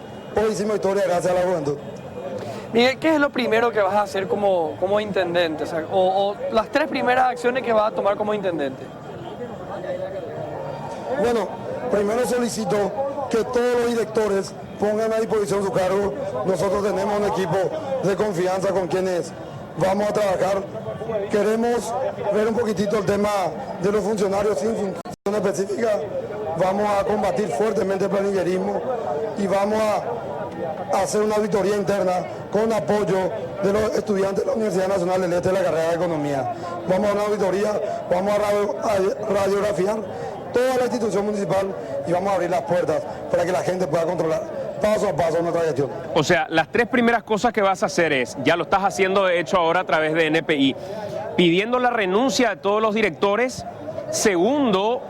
Speaker 10: hicimos historia gracias a la juventud.
Speaker 2: Miguel, ¿qué es lo primero que vas a hacer como intendente? O las 3 primeras acciones que vas a tomar como intendente.
Speaker 10: Bueno, primero solicito que todos los directores pongan a disposición su cargo. Nosotros tenemos un equipo de confianza con quienes vamos a trabajar queremos ver un poquitito el tema de los funcionarios sin función específica. Vamos a combatir fuertemente el planillerismo y vamos a hacer una auditoría interna con apoyo de los estudiantes de la Universidad Nacional del Este de la carrera de Economía. Vamos a una auditoría, vamos a radiografiar toda la institución municipal y vamos a abrir las puertas para que la gente pueda controlar paso a paso nuestra gestión.
Speaker 1: O sea, las tres primeras cosas que vas a hacer es, ya lo estás haciendo de hecho ahora a través de NPI, pidiendo la renuncia de todos los directores. Segundo,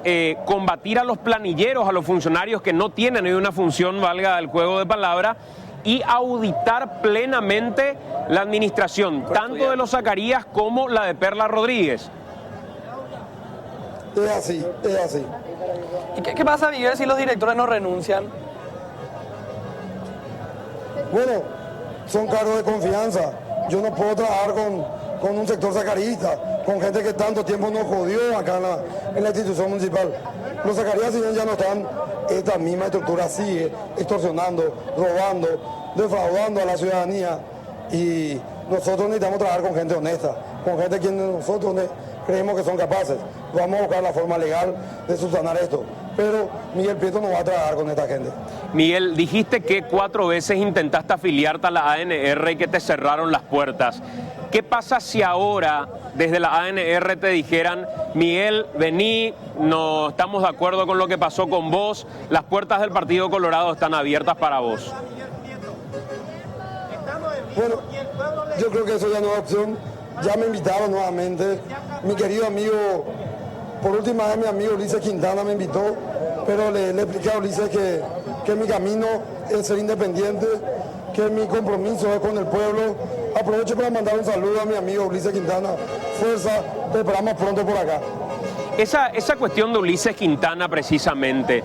Speaker 1: combatir a los planilleros, a los funcionarios que no tienen ni una función, valga el juego de palabras, y auditar plenamente la administración, tanto de los Zacarías como la de Perla Rodríguez.
Speaker 10: Es así, es así.
Speaker 2: ¿Y qué pasa, Miguel, si los directores no renuncian?
Speaker 10: Bueno, son cargos de confianza. Yo no puedo trabajar con un sector zacarista, con gente que tanto tiempo nos jodió acá en la institución municipal. Los zacarías, si bien ya no están, esta misma estructura sigue extorsionando, robando, defraudando a la ciudadanía. Y nosotros necesitamos trabajar con gente honesta, con gente que nosotros creemos que son capaces. Vamos a buscar la forma legal de subsanar esto. Pero Miguel Prieto no va a trabajar con esta gente.
Speaker 1: Miguel, dijiste que 4 veces intentaste afiliarte a la ANR y que te cerraron las puertas. ¿Qué pasa si ahora desde la ANR te dijeran, Miguel, vení, no estamos de acuerdo con lo que pasó con vos, las puertas del Partido Colorado están abiertas para vos?
Speaker 10: Bueno, yo creo que eso ya no es opción. Ya me invitaron nuevamente. Mi querido amigo, por última vez mi amigo Ulises Quintana me invitó, pero le expliqué a Ulises que mi camino es ser independiente, que mi compromiso es con el pueblo. Aprovecho para mandar un saludo a mi amigo Ulises Quintana. Fuerza, te esperamos pronto por acá.
Speaker 1: Esa cuestión de Ulises Quintana precisamente,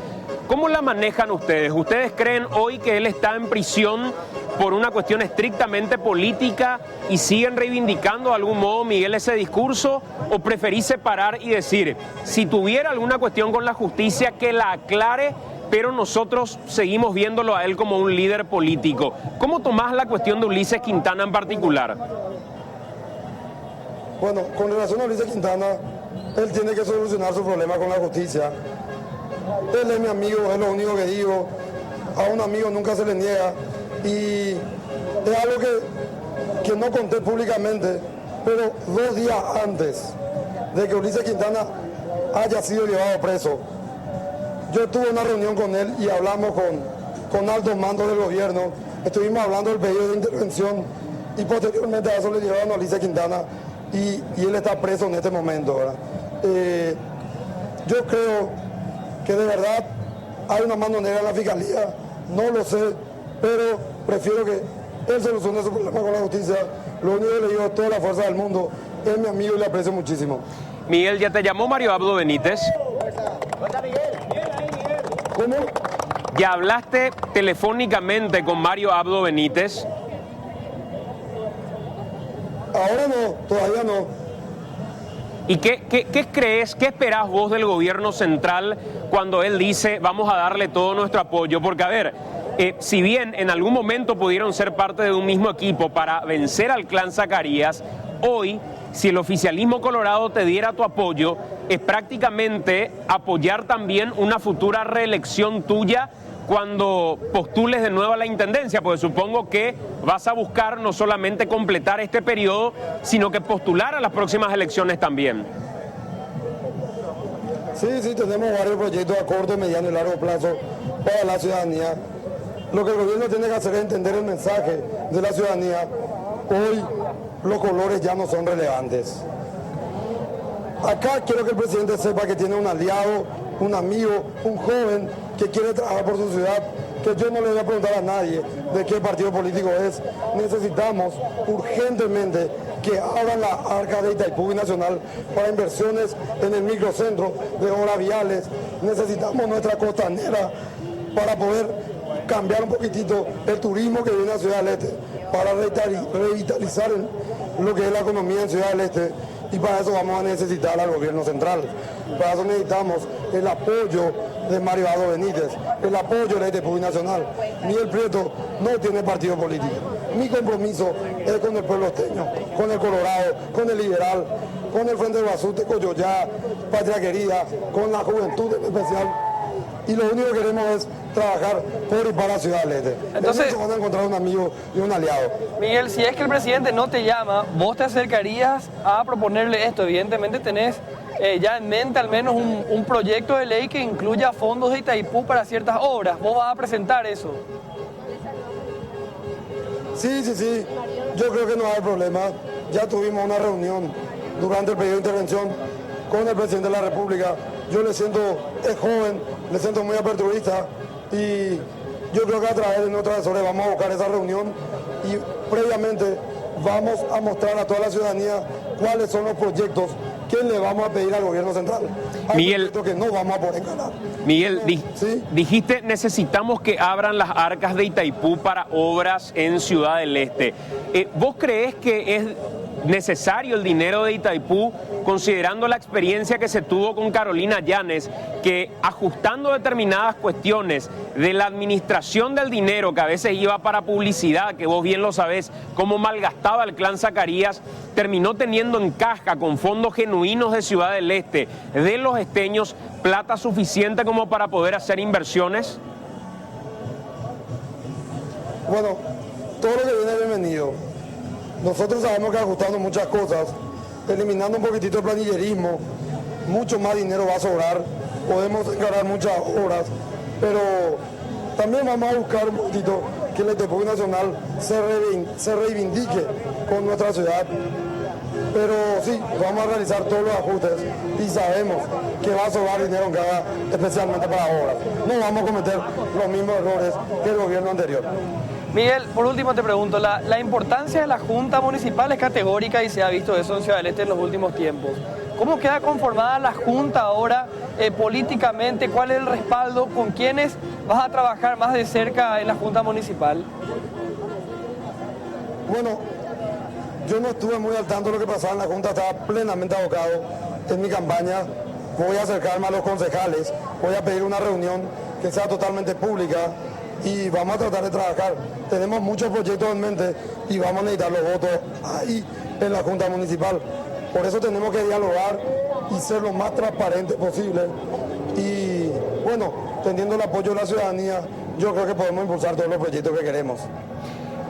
Speaker 1: ¿cómo la manejan ustedes? ¿Ustedes creen hoy que él está en prisión por una cuestión estrictamente política y siguen reivindicando de algún modo, Miguel, ese discurso? ¿O preferís separar y decir, si tuviera alguna cuestión con la justicia, que la aclare, pero nosotros seguimos viéndolo a él como un líder político? ¿Cómo tomás la cuestión de Ulises Quintana en particular?
Speaker 10: Bueno, con relación a Ulises Quintana, él tiene que solucionar su problema con la justicia. Él es mi amigo, es lo único que digo. A un amigo nunca se le niega. Y es algo que no conté públicamente, pero 2 días antes de que Ulises Quintana haya sido llevado preso, yo tuve una reunión con él y hablamos con altos mandos del gobierno. Estuvimos hablando del pedido de intervención y posteriormente a eso le llevaron a Ulises Quintana y él está preso en este momento, ¿verdad? Yo creo que de verdad hay una mano negra en la fiscalía, no lo sé, pero prefiero que él solucione su problema con la justicia. Lo único que le digo a toda la fuerza del mundo, es mi amigo y le aprecio muchísimo.
Speaker 1: Miguel, ¿ya te llamó Mario Abdo Benítez?
Speaker 10: ¿Cómo?
Speaker 1: ¿Ya hablaste telefónicamente con Mario Abdo Benítez?
Speaker 10: Ahora no, todavía no.
Speaker 1: ¿Y qué crees, qué esperás vos del gobierno central cuando él dice vamos a darle todo nuestro apoyo? Porque a ver, si bien en algún momento pudieron ser parte de un mismo equipo para vencer al clan Zacarías, hoy, si el oficialismo colorado te diera tu apoyo, es prácticamente apoyar también una futura reelección tuya cuando postules de nuevo a la intendencia, porque supongo que vas a buscar no solamente completar este periodo, sino que postular a las próximas elecciones también.
Speaker 10: Sí, tenemos varios proyectos a corto, mediano y largo plazo para la ciudadanía. Lo que el gobierno tiene que hacer es entender el mensaje de la ciudadanía. Hoy los colores ya no son relevantes. Acá quiero que el presidente sepa que tiene un aliado, un amigo, un joven que quiere trabajar por su ciudad, que yo no le voy a preguntar a nadie de qué partido político es. Necesitamos urgentemente que abran la arca de Itaipú Nacional para inversiones en el microcentro de obras viales. Necesitamos nuestra costanera para poder cambiar un poquitito el turismo que viene a Ciudad del Este, para revitalizar lo que es la economía en Ciudad del Este, y para eso vamos a necesitar al gobierno central. Para eso necesitamos el apoyo de Mario Abdo Benítez, el apoyo de la ITPU Nacional. Miguel Prieto no tiene partido político. Mi compromiso es con el pueblo esteño, con el Colorado, con el Liberal, con el Frente de Basute, Coyoyá, Patria Querida, con la juventud en especial. Y lo único que queremos es trabajar por y para Ciudad del Este.
Speaker 2: Entonces
Speaker 10: van a encontrar un amigo y un aliado.
Speaker 2: Miguel, si es que el presidente no te llama, ¿vos te acercarías a proponerle esto? Evidentemente tenés ya en mente al menos un proyecto de ley que incluya fondos de Itaipú para ciertas obras. ¿Vos vas a presentar eso?
Speaker 10: Sí. Yo creo que no hay problema. Ya tuvimos una reunión durante el periodo de intervención con el presidente de la República. Yo le siento, es joven, le siento muy aperturista y yo creo que a través de nuestros asesores vamos a buscar esa reunión y previamente vamos a mostrar a toda la ciudadanía cuáles son los proyectos que le vamos a pedir al gobierno central. Hay
Speaker 1: Miguel,
Speaker 10: proyectos que no vamos a poder ganar.
Speaker 1: Miguel,
Speaker 10: ¿Sí?
Speaker 1: dijiste necesitamos que abran las arcas de Itaipú para obras en Ciudad del Este. ¿Vos creés que es necesario el dinero de Itaipú, considerando la experiencia que se tuvo con Carolina Yanes, que ajustando determinadas cuestiones de la administración del dinero, que a veces iba para publicidad, que vos bien lo sabés, cómo malgastaba el clan Zacarías, terminó teniendo en caja con fondos genuinos de Ciudad del Este, de los esteños, plata suficiente como para poder hacer inversiones?
Speaker 10: Bueno, todo lo que viene es bienvenido. Nosotros sabemos que ajustando muchas cosas, eliminando un poquitito el planillerismo, mucho más dinero va a sobrar, podemos encarar muchas obras, pero también vamos a buscar un poquitito que la ITPU Nacional se reivindique con nuestra ciudad. Pero sí, vamos a realizar todos los ajustes y sabemos que va a sobrar dinero en cada, especialmente para obras. No vamos a cometer los mismos errores que el gobierno anterior.
Speaker 2: Miguel, por último te pregunto, la importancia de la Junta Municipal es categórica y se ha visto eso en Ciudad del Este en los últimos tiempos. ¿Cómo queda conformada la Junta ahora políticamente? ¿Cuál es el respaldo? ¿Con quiénes vas a trabajar más de cerca en la Junta Municipal?
Speaker 10: Bueno, yo no estuve muy al tanto de lo que pasaba en la Junta, estaba plenamente abocado en mi campaña. Voy a acercarme a los concejales, voy a pedir una reunión que sea totalmente pública y vamos a tratar de trabajar. Tenemos muchos proyectos en mente y vamos a necesitar los votos ahí en la Junta Municipal. Por eso tenemos que dialogar y ser lo más transparente posible. Y bueno, teniendo el apoyo de la ciudadanía, yo creo que podemos impulsar todos los proyectos que queremos.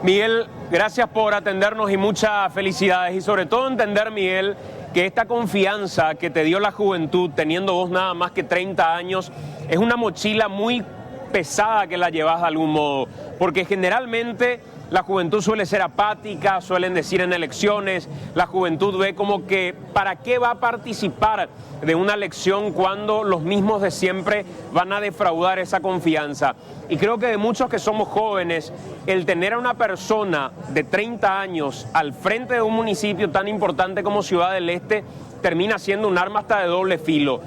Speaker 1: Miguel, gracias por atendernos y muchas felicidades. Y sobre todo entender, Miguel, que esta confianza que te dio la juventud, teniendo vos nada más que 30 años, es una mochila muy pesada que la llevas de algún modo, porque generalmente la juventud suele ser apática, suelen decir en elecciones, la juventud ve como que ¿para qué va a participar de una elección cuando los mismos de siempre van a defraudar esa confianza? Y creo que de muchos que somos jóvenes, el tener a una persona de 30 años al frente de un municipio tan importante como Ciudad del Este termina siendo un arma hasta de doble filo.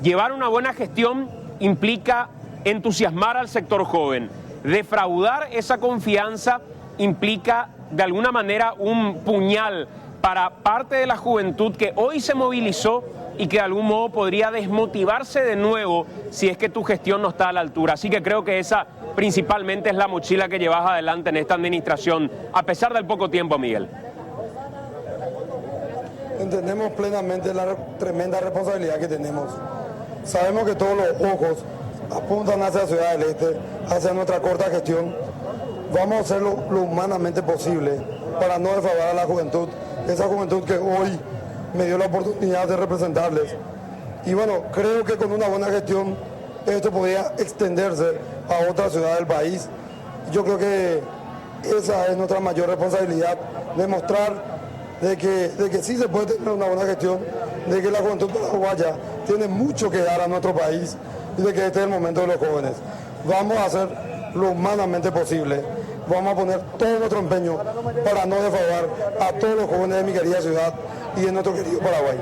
Speaker 1: Llevar una buena gestión implica entusiasmar al sector joven. Defraudar esa confianza implica de alguna manera un puñal para parte de la juventud que hoy se movilizó y que de algún modo podría desmotivarse de nuevo si es que tu gestión no está a la altura. Así que creo que esa principalmente es la mochila que llevas adelante en esta administración, a pesar del poco tiempo, Miguel.
Speaker 10: Entendemos plenamente la tremenda responsabilidad que tenemos. Sabemos que todos los ojos apuntan hacia Ciudad del Este, hacia nuestra corta gestión. Vamos a hacer lo humanamente posible para no defraudar a la juventud, esa juventud que hoy me dio la oportunidad de representarles. Y bueno, creo que con una buena gestión esto podría extenderse a otras ciudades del país. Yo creo que esa es nuestra mayor responsabilidad, demostrar de que sí se puede tener una buena gestión, de que la juventud paraguaya tiene mucho que dar a nuestro país y de que este es el momento de los jóvenes. Vamos a hacer lo humanamente posible. Vamos a poner todo nuestro empeño para no defraudar a todos los jóvenes de mi querida ciudad y de nuestro querido Paraguay.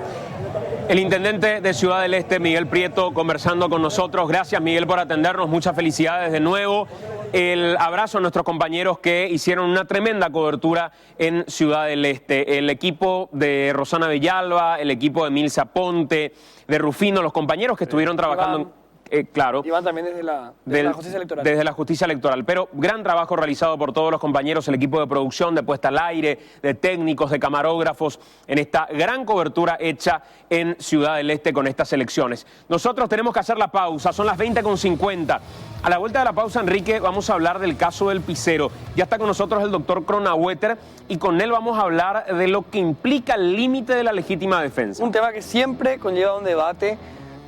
Speaker 1: El intendente de Ciudad del Este, Miguel Prieto, conversando con nosotros. Gracias, Miguel, por atendernos. Muchas felicidades de nuevo. El abrazo a nuestros compañeros que hicieron una tremenda cobertura en Ciudad del Este. El equipo de Rosana Villalba, el equipo de Milza Ponte, de Rufino, los compañeros que estuvieron trabajando... claro.
Speaker 2: Iban también desde la justicia electoral.
Speaker 1: Desde la justicia electoral. Pero gran trabajo realizado por todos los compañeros, el equipo de producción, de puesta al aire, de técnicos, de camarógrafos, en esta gran cobertura hecha en Ciudad del Este con estas elecciones. Nosotros tenemos que hacer la pausa, son las 20:50. A la vuelta de la pausa, Enrique, vamos a hablar del caso del Picero. Ya está con nosotros el doctor Cronaueter y con él vamos a hablar de lo que implica el límite de la legítima defensa.
Speaker 2: Un tema que siempre conlleva un debate,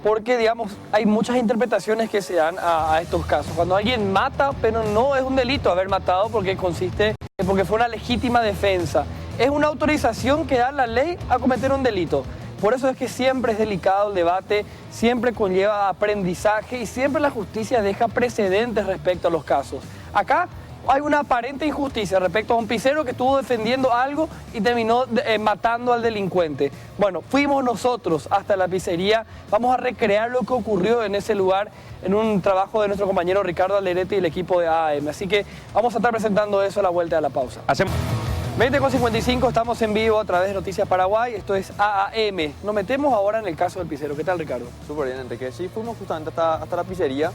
Speaker 2: porque, digamos, hay muchas interpretaciones que se dan a estos casos. Cuando alguien mata, pero no es un delito haber matado porque fue una legítima defensa. Es una autorización que da la ley a cometer un delito. Por eso es que siempre es delicado el debate, siempre conlleva aprendizaje y siempre la justicia deja precedentes respecto a los casos. Acá hay una aparente injusticia respecto a un picero que estuvo defendiendo algo y terminó matando al delincuente. Bueno, fuimos nosotros hasta la pizzería, vamos a recrear lo que ocurrió en ese lugar en un trabajo de nuestro compañero Ricardo Alderete y el equipo de AAM. Así que vamos a estar presentando eso a la vuelta de la pausa. 20:55, estamos en vivo a través de Noticias Paraguay, esto es AAM. Nos metemos ahora en el caso del picero. ¿Qué tal, Ricardo?
Speaker 11: Súper bien, Enrique. Sí, fuimos justamente hasta la pizzería,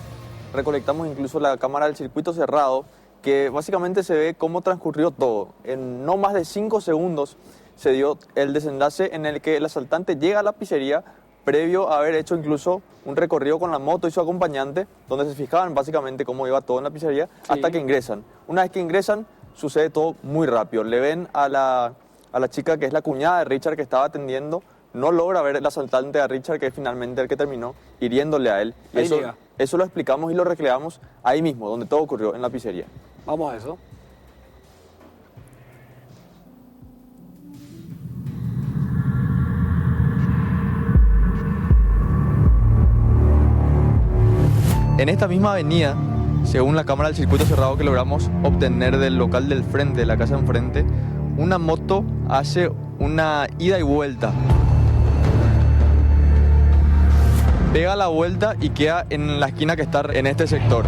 Speaker 11: recolectamos incluso la cámara del circuito cerrado, que básicamente se ve cómo transcurrió todo. En no más de 5 segundos se dio el desenlace en el que el asaltante llega a la pizzería previo a haber hecho incluso un recorrido con la moto y su acompañante, donde se fijaban básicamente cómo iba todo en la pizzería, hasta que ingresan. Una vez que ingresan, sucede todo muy rápido. Le ven a la chica que es la cuñada de Richard que estaba atendiendo, no logra ver el asaltante a Richard, que es finalmente el que terminó hiriéndole a él. Eso lo explicamos y lo recreamos ahí mismo, donde todo ocurrió, en la pizzería.
Speaker 2: Vamos a eso.
Speaker 11: En esta misma avenida, según la cámara del circuito cerrado que logramos obtener del local del frente, de la casa enfrente, una moto hace una ida y vuelta. Pega la vuelta y queda en la esquina que está en este sector.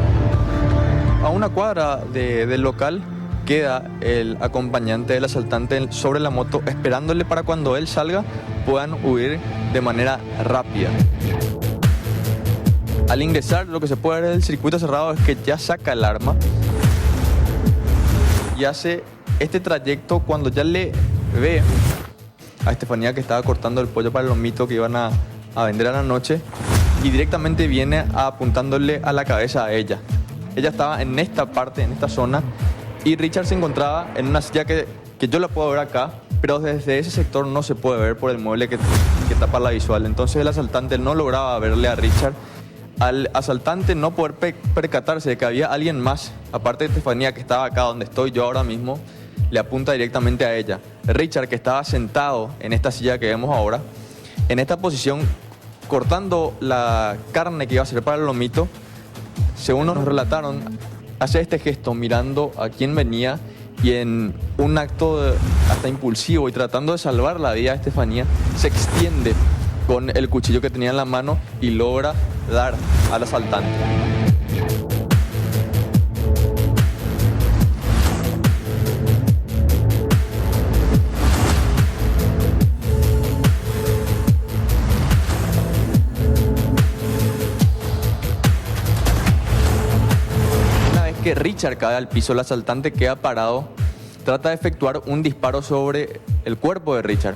Speaker 11: A una cuadra del local queda el acompañante del asaltante sobre la moto, esperándole para cuando él salga puedan huir de manera rápida. Al ingresar, lo que se puede ver del circuito cerrado es que ya saca el arma y hace este trayecto cuando ya le ve a Estefanía, que estaba cortando el pollo para el lomito que iban a vender a la noche, y directamente viene apuntándole a la cabeza a ella. Ella estaba en esta parte, en esta zona, y Richard se encontraba en una silla que yo la puedo ver acá, pero desde ese sector no se puede ver por el mueble que tapa la visual. Entonces el asaltante no lograba verle a Richard. Al asaltante no poder percatarse de que había alguien más, aparte de Estefanía, que estaba acá donde estoy yo ahora mismo, le apunta directamente a ella. Richard, que estaba sentado en esta silla que vemos ahora, en esta posición, cortando la carne que iba a ser para el lomito, según nos relataron, hace este gesto mirando a quién venía y en un acto hasta impulsivo y tratando de salvar la vida de Estefanía, se extiende con el cuchillo que tenía en la mano y logra dar al asaltante. Una vez que Richard cae al piso, el asaltante queda parado, trata de efectuar un disparo sobre el cuerpo de Richard.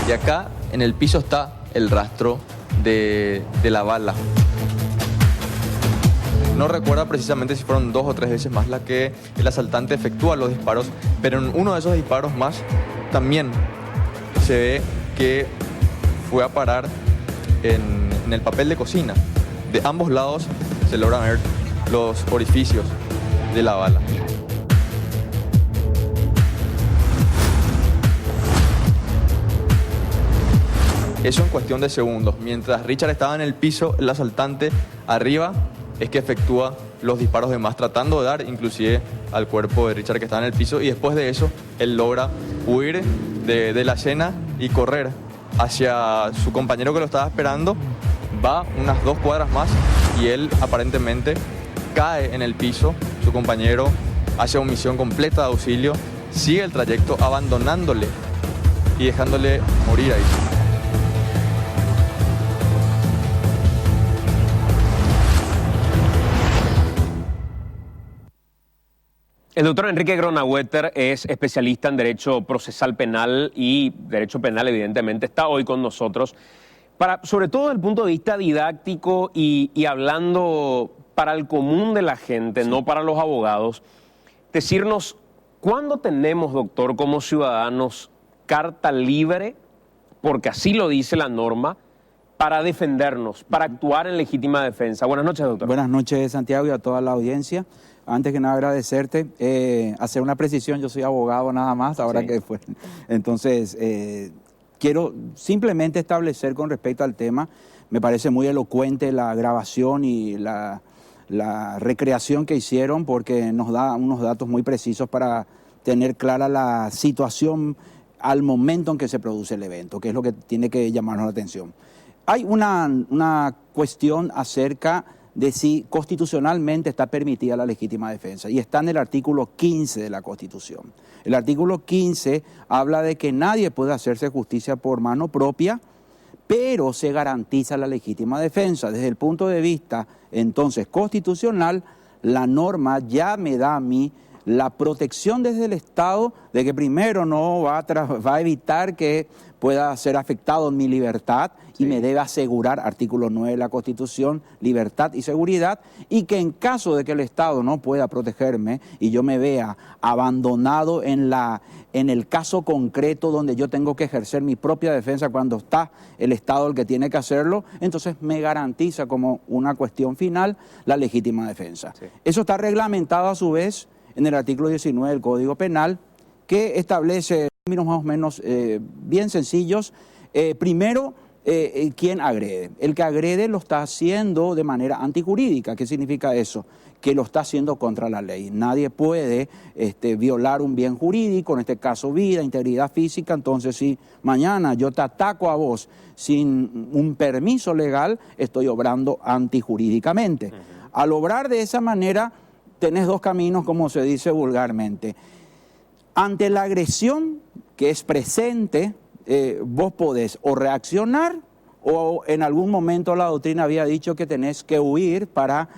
Speaker 11: Y acá en el piso está el rastro de la bala. No recuerda precisamente si fueron 2 o 3 veces más la que el asaltante efectúa los disparos, pero en uno de esos disparos más también se ve que fue a parar en el papel de cocina. De ambos lados se logran ver los orificios de la bala. Eso en cuestión de segundos. Mientras Richard estaba en el piso, el asaltante arriba es que efectúa los disparos de más, tratando de dar inclusive al cuerpo de Richard que estaba en el piso, y después de eso él logra huir de la escena y correr hacia su compañero que lo estaba esperando. Va unas 2 cuadras más y él aparentemente cae en el piso. Su compañero hace omisión completa de auxilio, sigue el trayecto abandonándole y dejándole morir ahí.
Speaker 1: El doctor Enrique Gronawetter es especialista en Derecho Procesal Penal y Derecho Penal, evidentemente, está hoy con nosotros para, sobre todo desde el punto de vista didáctico y hablando para el común de la gente, no para los abogados, decirnos cuándo tenemos, doctor, como ciudadanos, carta libre, porque así lo dice la norma, para defendernos, para actuar en legítima defensa. Buenas noches, doctor.
Speaker 12: Buenas noches, Santiago, y a toda la audiencia. Antes que nada, agradecerte. Hacer una precisión, yo soy abogado nada más, ahora que fue. Entonces, quiero simplemente establecer con respecto al tema, me parece muy elocuente la grabación y la recreación que hicieron, porque nos da unos datos muy precisos para tener clara la situación al momento en que se produce el evento, que es lo que tiene que llamarnos la atención. Hay una cuestión acerca de si constitucionalmente está permitida la legítima defensa, y está en el artículo 15 de la Constitución. El artículo 15 habla de que nadie puede hacerse justicia por mano propia, pero se garantiza la legítima defensa. Desde el punto de vista, entonces, constitucional, la norma ya me da a mí la protección desde el Estado de que primero no va a evitar que pueda ser afectado en mi libertad y me debe asegurar, artículo 9 de la Constitución, libertad y seguridad, y que en caso de que el Estado no pueda protegerme y yo me vea abandonado en el caso concreto donde yo tengo que ejercer mi propia defensa cuando está el Estado el que tiene que hacerlo, entonces me garantiza como una cuestión final la legítima defensa. Sí. Eso está reglamentado a su vez en el artículo 19 del Código Penal, que establece términos más o menos bien sencillos. Primero, ¿quién agrede? El que agrede lo está haciendo de manera antijurídica. ¿Qué significa eso? Que lo está haciendo contra la ley. Nadie puede violar un bien jurídico, en este caso vida, integridad física. Entonces, si mañana yo te ataco a vos sin un permiso legal, estoy obrando antijurídicamente. Al obrar de esa manera, tenés 2 caminos, como se dice vulgarmente. Ante la agresión que es presente, vos podés o reaccionar, o en algún momento la doctrina había dicho que tenés que huir para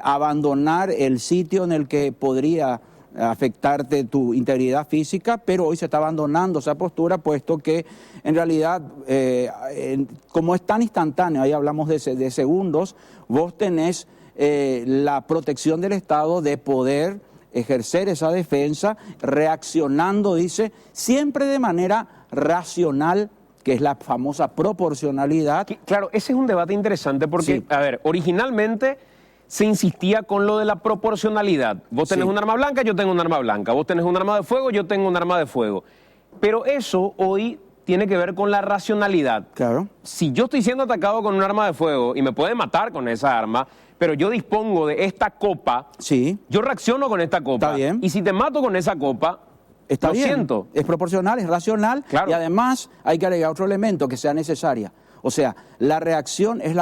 Speaker 12: abandonar el sitio en el que podría afectarte tu integridad física, pero hoy se está abandonando esa postura, puesto que en realidad, como es tan instantáneo, ahí hablamos de segundos, vos tenés la protección del Estado de poder ejercer esa defensa, reaccionando, dice, siempre de manera racional, que es la famosa proporcionalidad.
Speaker 1: Claro, ese es un debate interesante porque, sí, a ver, originalmente se insistía con lo de la proporcionalidad. Vos tenés un arma blanca, yo tengo un arma blanca. Vos tenés un arma de fuego, yo tengo un arma de fuego. Pero eso hoy tiene que ver con la racionalidad.
Speaker 12: Claro.
Speaker 1: Si yo estoy siendo atacado con un arma de fuego y me puede matar con esa arma, pero yo dispongo de esta copa, yo reacciono con esta copa.
Speaker 12: Está bien.
Speaker 1: Y si te mato con esa copa,
Speaker 12: está bien.
Speaker 1: Siento.
Speaker 12: Es proporcional, es racional, claro. Y además hay que agregar otro elemento que sea necesaria. O sea, la reacción es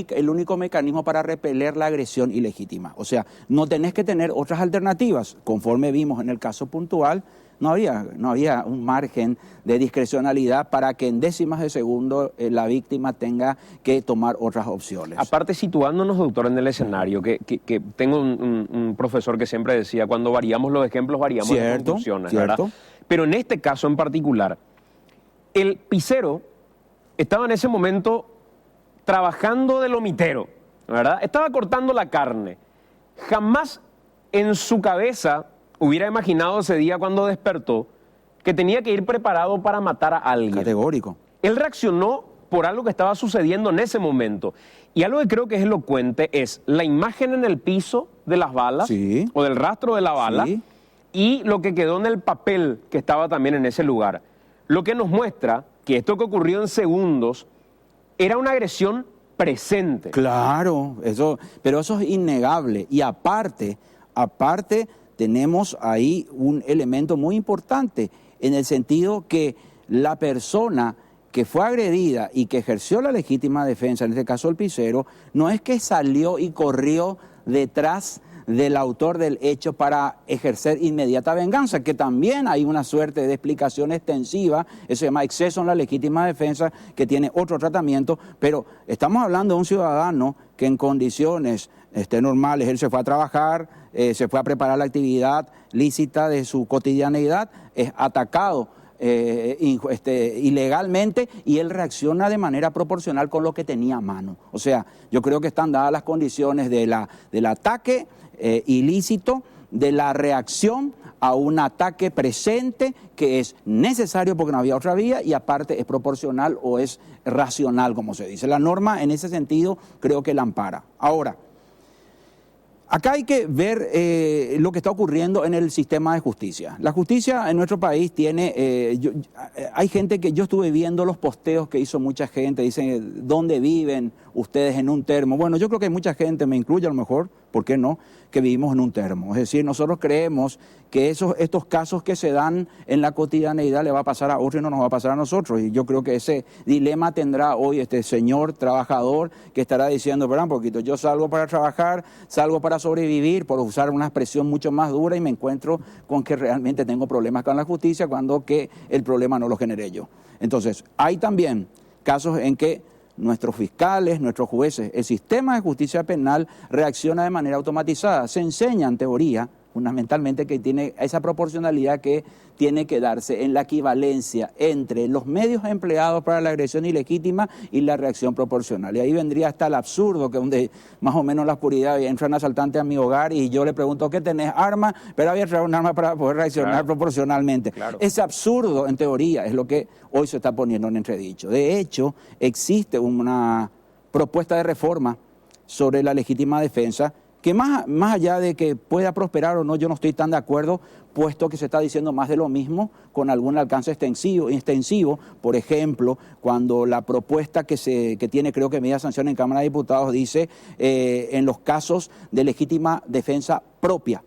Speaker 12: el único mecanismo para repeler la agresión ilegítima. O sea, no tenés que tener otras alternativas. Conforme vimos en el caso puntual, no había un margen de discrecionalidad para que en décimas de segundo la víctima tenga que tomar otras opciones.
Speaker 1: Aparte, situándonos, doctor, en el escenario, que tengo un profesor que siempre decía, cuando variamos los ejemplos, variamos las conclusiones, ¿verdad? Pero en este caso en particular, el pisero estaba en ese momento trabajando de lomitero, ¿verdad? Estaba cortando la carne. Jamás en su cabeza hubiera imaginado ese día cuando despertó que tenía que ir preparado para matar a alguien.
Speaker 12: Categórico.
Speaker 1: Él reaccionó por algo que estaba sucediendo en ese momento. Y algo que creo que es elocuente es la imagen en el piso de las balas, o del rastro de la bala, y lo que quedó en el papel que estaba también en ese lugar. Lo que nos muestra que esto que ocurrió en segundos era una agresión presente.
Speaker 12: Claro, pero eso es innegable. Y aparte tenemos ahí un elemento muy importante, en el sentido que la persona que fue agredida y que ejerció la legítima defensa, en este caso el pisero, no es que salió y corrió detrás del autor del hecho para ejercer inmediata venganza, que también hay una suerte de explicación extensiva, eso se llama exceso en la legítima defensa, que tiene otro tratamiento, pero estamos hablando de un ciudadano que en condiciones normales, él se fue a trabajar, se fue a preparar la actividad lícita de su cotidianeidad, es atacado ilegalmente, y él reacciona de manera proporcional con lo que tenía a mano. O sea, yo creo que están dadas las condiciones del ataque ilícito, de la reacción a un ataque presente que es necesario porque no había otra vía, y aparte es proporcional o es racional, como se dice. La norma en ese sentido creo que la ampara. Ahora, acá hay que ver lo que está ocurriendo en el sistema de justicia. La justicia en nuestro país tiene, hay gente que yo estuve viendo los posteos que hizo mucha gente, dicen, ¿dónde viven ustedes en un termo? Bueno, yo creo que hay mucha gente, me incluye a lo mejor, ¿por qué no?, que vivimos en un termo. Es decir, nosotros creemos que estos casos que se dan en la cotidianeidad le va a pasar a otro y no nos va a pasar a nosotros. Y yo creo que ese dilema tendrá hoy este señor trabajador que estará diciendo, espera un poquito, yo salgo para trabajar, salgo para sobrevivir, por usar una expresión mucho más dura, y me encuentro con que realmente tengo problemas con la justicia cuando que el problema no lo generé yo. Entonces, hay también casos en que nuestros fiscales, nuestros jueces, el sistema de justicia penal reacciona de manera automatizada. Se enseña en teoría, fundamentalmente, que tiene esa proporcionalidad que tiene que darse en la equivalencia entre los medios empleados para la agresión ilegítima y la reacción proporcional. Y ahí vendría hasta el absurdo, que donde más o menos en la oscuridad entra un asaltante a mi hogar y yo le pregunto, ¿qué tenés? Arma, pero había traído un arma para poder reaccionar proporcionalmente. Claro. Ese absurdo, en teoría, es lo que hoy se está poniendo en entredicho. De hecho, existe una propuesta de reforma sobre la legítima defensa que más allá de que pueda prosperar o no, yo no estoy tan de acuerdo, puesto que se está diciendo más de lo mismo con algún alcance extensivo. Por ejemplo, cuando la propuesta que tiene, creo que media sanción en Cámara de Diputados, dice en los casos de legítima defensa propia,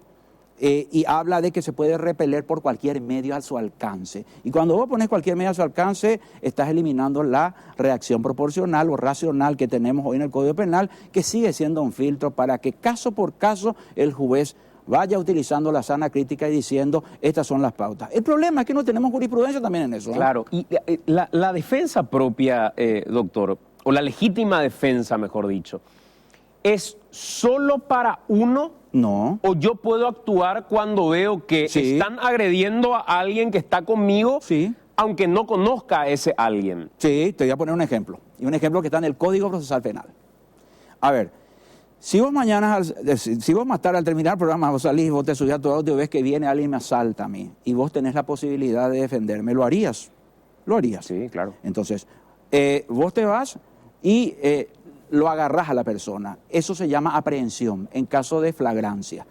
Speaker 12: y habla de que se puede repeler por cualquier medio a su alcance. Y cuando vos pones cualquier medio a su alcance, estás eliminando la reacción proporcional o racional que tenemos hoy en el Código Penal, que sigue siendo un filtro para que caso por caso el juez vaya utilizando la sana crítica y diciendo, estas son las pautas. El problema es que no tenemos jurisprudencia también en eso, ¿no?
Speaker 1: Claro, y la defensa propia, doctor, o la legítima defensa, mejor dicho, ¿es solo para uno?
Speaker 12: No.
Speaker 1: ¿O yo puedo actuar cuando veo que están agrediendo a alguien que está conmigo, aunque no conozca a ese alguien?
Speaker 12: Sí, te voy a poner un ejemplo. Y un ejemplo que está en el Código Procesal Penal. A ver, si vos más tarde al terminar el programa, vos salís, vos te subís a tu auto y ves que viene alguien y me asalta a mí, y vos tenés la posibilidad de defenderme, ¿lo harías? Lo harías.
Speaker 1: Sí, claro.
Speaker 12: Entonces, vos te vas y lo agarrás a la persona. Eso se llama aprehensión en caso de flagrancia.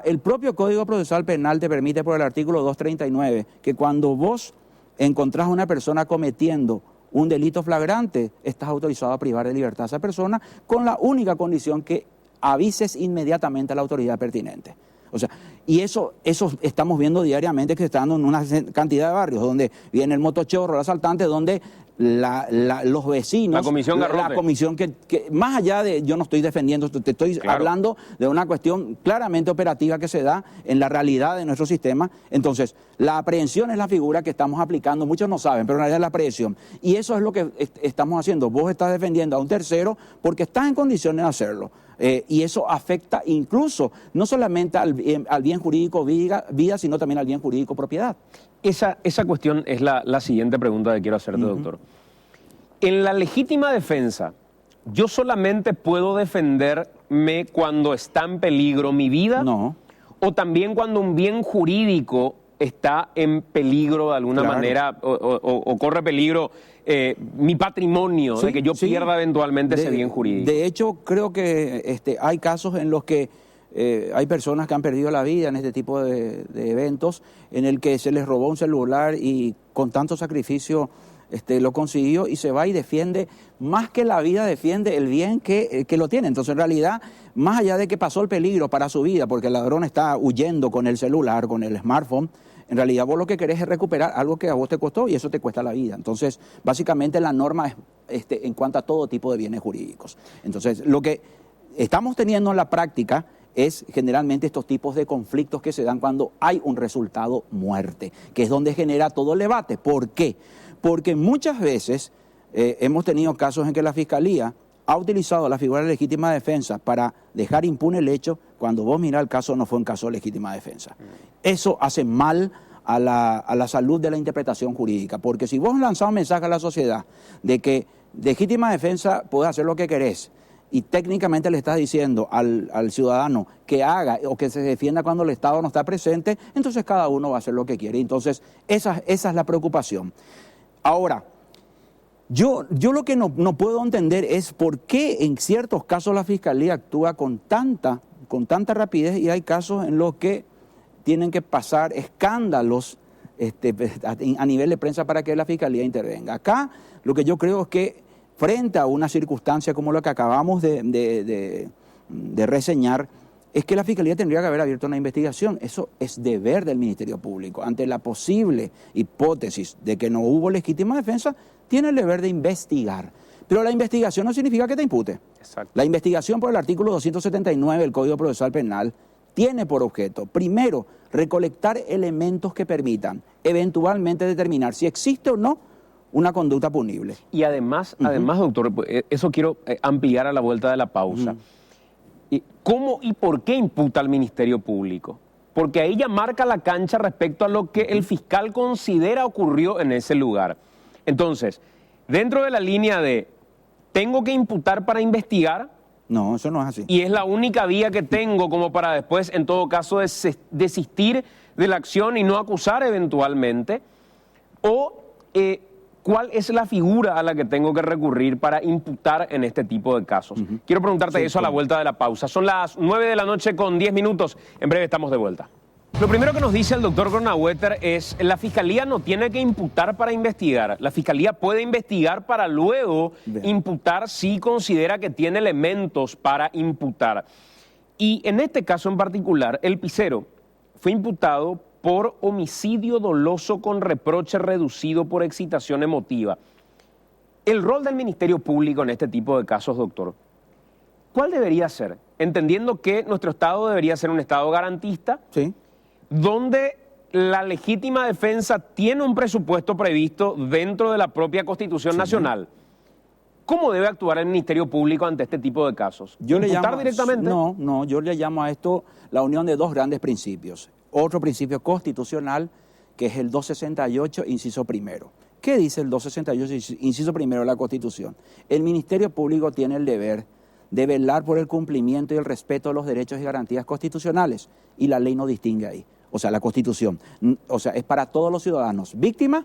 Speaker 12: El propio Código Procesal Penal te permite, por el artículo 239, que cuando vos encontrás a una persona cometiendo un delito flagrante, estás autorizado a privar de libertad a esa persona, con la única condición que avises inmediatamente a la autoridad pertinente. O sea, y eso estamos viendo diariamente, que se está dando en una cantidad de barrios donde viene el motochorro, el asaltante, donde los vecinos, la comisión que más allá de, yo no estoy defendiendo, te estoy hablando de una cuestión claramente operativa que se da en la realidad de nuestro sistema. Entonces, la aprehensión es la figura que estamos aplicando, muchos no saben, pero en realidad es la aprehensión. Y eso es lo que estamos haciendo. Vos estás defendiendo a un tercero porque estás en condiciones de hacerlo. Y eso afecta incluso, no solamente al bien jurídico vida, sino también al bien jurídico propiedad.
Speaker 1: Esa cuestión es la siguiente pregunta que quiero hacerte, doctor. En la legítima defensa, ¿yo solamente puedo defenderme cuando está en peligro mi vida?
Speaker 12: No.
Speaker 1: ¿O también cuando un bien jurídico está en peligro de alguna manera o corre peligro mi patrimonio, de que yo pierda eventualmente ese bien jurídico?
Speaker 12: De hecho, creo que hay casos en los que hay personas que han perdido la vida en este tipo de eventos, en el que se les robó un celular y con tanto sacrificio lo consiguió y se va y defiende, más que la vida, defiende el bien que lo tiene. Entonces, en realidad, más allá de que pasó el peligro para su vida, porque el ladrón está huyendo con el celular, con el smartphone, en realidad vos lo que querés es recuperar algo que a vos te costó y eso te cuesta la vida. Entonces, básicamente la norma es en cuanto a todo tipo de bienes jurídicos. Entonces, lo que estamos teniendo en la práctica es generalmente estos tipos de conflictos que se dan cuando hay un resultado muerte, que es donde genera todo el debate. ¿Por qué? Porque muchas veces hemos tenido casos en que la Fiscalía ha utilizado la figura de legítima defensa para dejar impune el hecho, cuando vos mirás el caso no fue un caso de legítima defensa. Eso hace mal a la salud de la interpretación jurídica, porque si vos lanzás un mensaje a la sociedad de que legítima defensa podés hacer lo que querés, y técnicamente le estás diciendo al ciudadano que haga o que se defienda cuando el Estado no está presente, entonces cada uno va a hacer lo que quiere. Entonces, esa es la preocupación. Ahora, yo lo que no puedo entender es por qué en ciertos casos la Fiscalía actúa con tanta rapidez y hay casos en los que tienen que pasar escándalos a nivel de prensa para que la Fiscalía intervenga. Acá lo que yo creo es que frente a una circunstancia como la que acabamos de reseñar, es que la Fiscalía tendría que haber abierto una investigación. Eso es deber del Ministerio Público. Ante la posible hipótesis de que no hubo legítima defensa, tiene el deber de investigar. Pero la investigación no significa que te impute.
Speaker 1: Exacto.
Speaker 12: La investigación por el artículo 279 del Código Procesal Penal tiene por objeto, primero, recolectar elementos que permitan eventualmente determinar si existe o no una conducta punible.
Speaker 1: Y además, doctor, eso quiero ampliar a la vuelta de la pausa. ¿Cómo y por qué imputa al Ministerio Público? Porque ahí ya marca la cancha respecto a lo que el fiscal considera ocurrió en ese lugar. Entonces, dentro de la línea de ¿tengo que imputar para investigar?
Speaker 12: No, eso no es así.
Speaker 1: Y es la única vía que tengo como para después, en todo caso, desistir de la acción y no acusar eventualmente. O ¿cuál es la figura a la que tengo que recurrir para imputar en este tipo de casos? Quiero preguntarte eso a la vuelta de la pausa. Son las 9 de la noche con 10 minutos. En breve estamos de vuelta. Lo primero que nos dice el doctor Gronaueter es la Fiscalía no tiene que imputar para investigar. La Fiscalía puede investigar para luego imputar si considera que tiene elementos para imputar. Y en este caso en particular, el Picero fue imputado por homicidio doloso con reproche reducido por excitación emotiva. El rol del Ministerio Público en este tipo de casos, doctor, ¿cuál debería ser? Entendiendo que nuestro Estado debería ser un Estado garantista,
Speaker 12: sí,
Speaker 1: donde la legítima defensa tiene un presupuesto previsto dentro de la propia Constitución Nacional. ¿Cómo debe actuar el Ministerio Público ante este tipo de casos? ¿Imputar directamente?
Speaker 12: No, yo le llamo a esto la unión de dos grandes principios. Otro principio constitucional, que es el 268, inciso primero. ¿Qué dice el 268, inciso primero de la Constitución? El Ministerio Público tiene el deber de velar por el cumplimiento y el respeto de los derechos y garantías constitucionales, y la ley no distingue ahí. O sea, la Constitución, es para todos los ciudadanos, víctima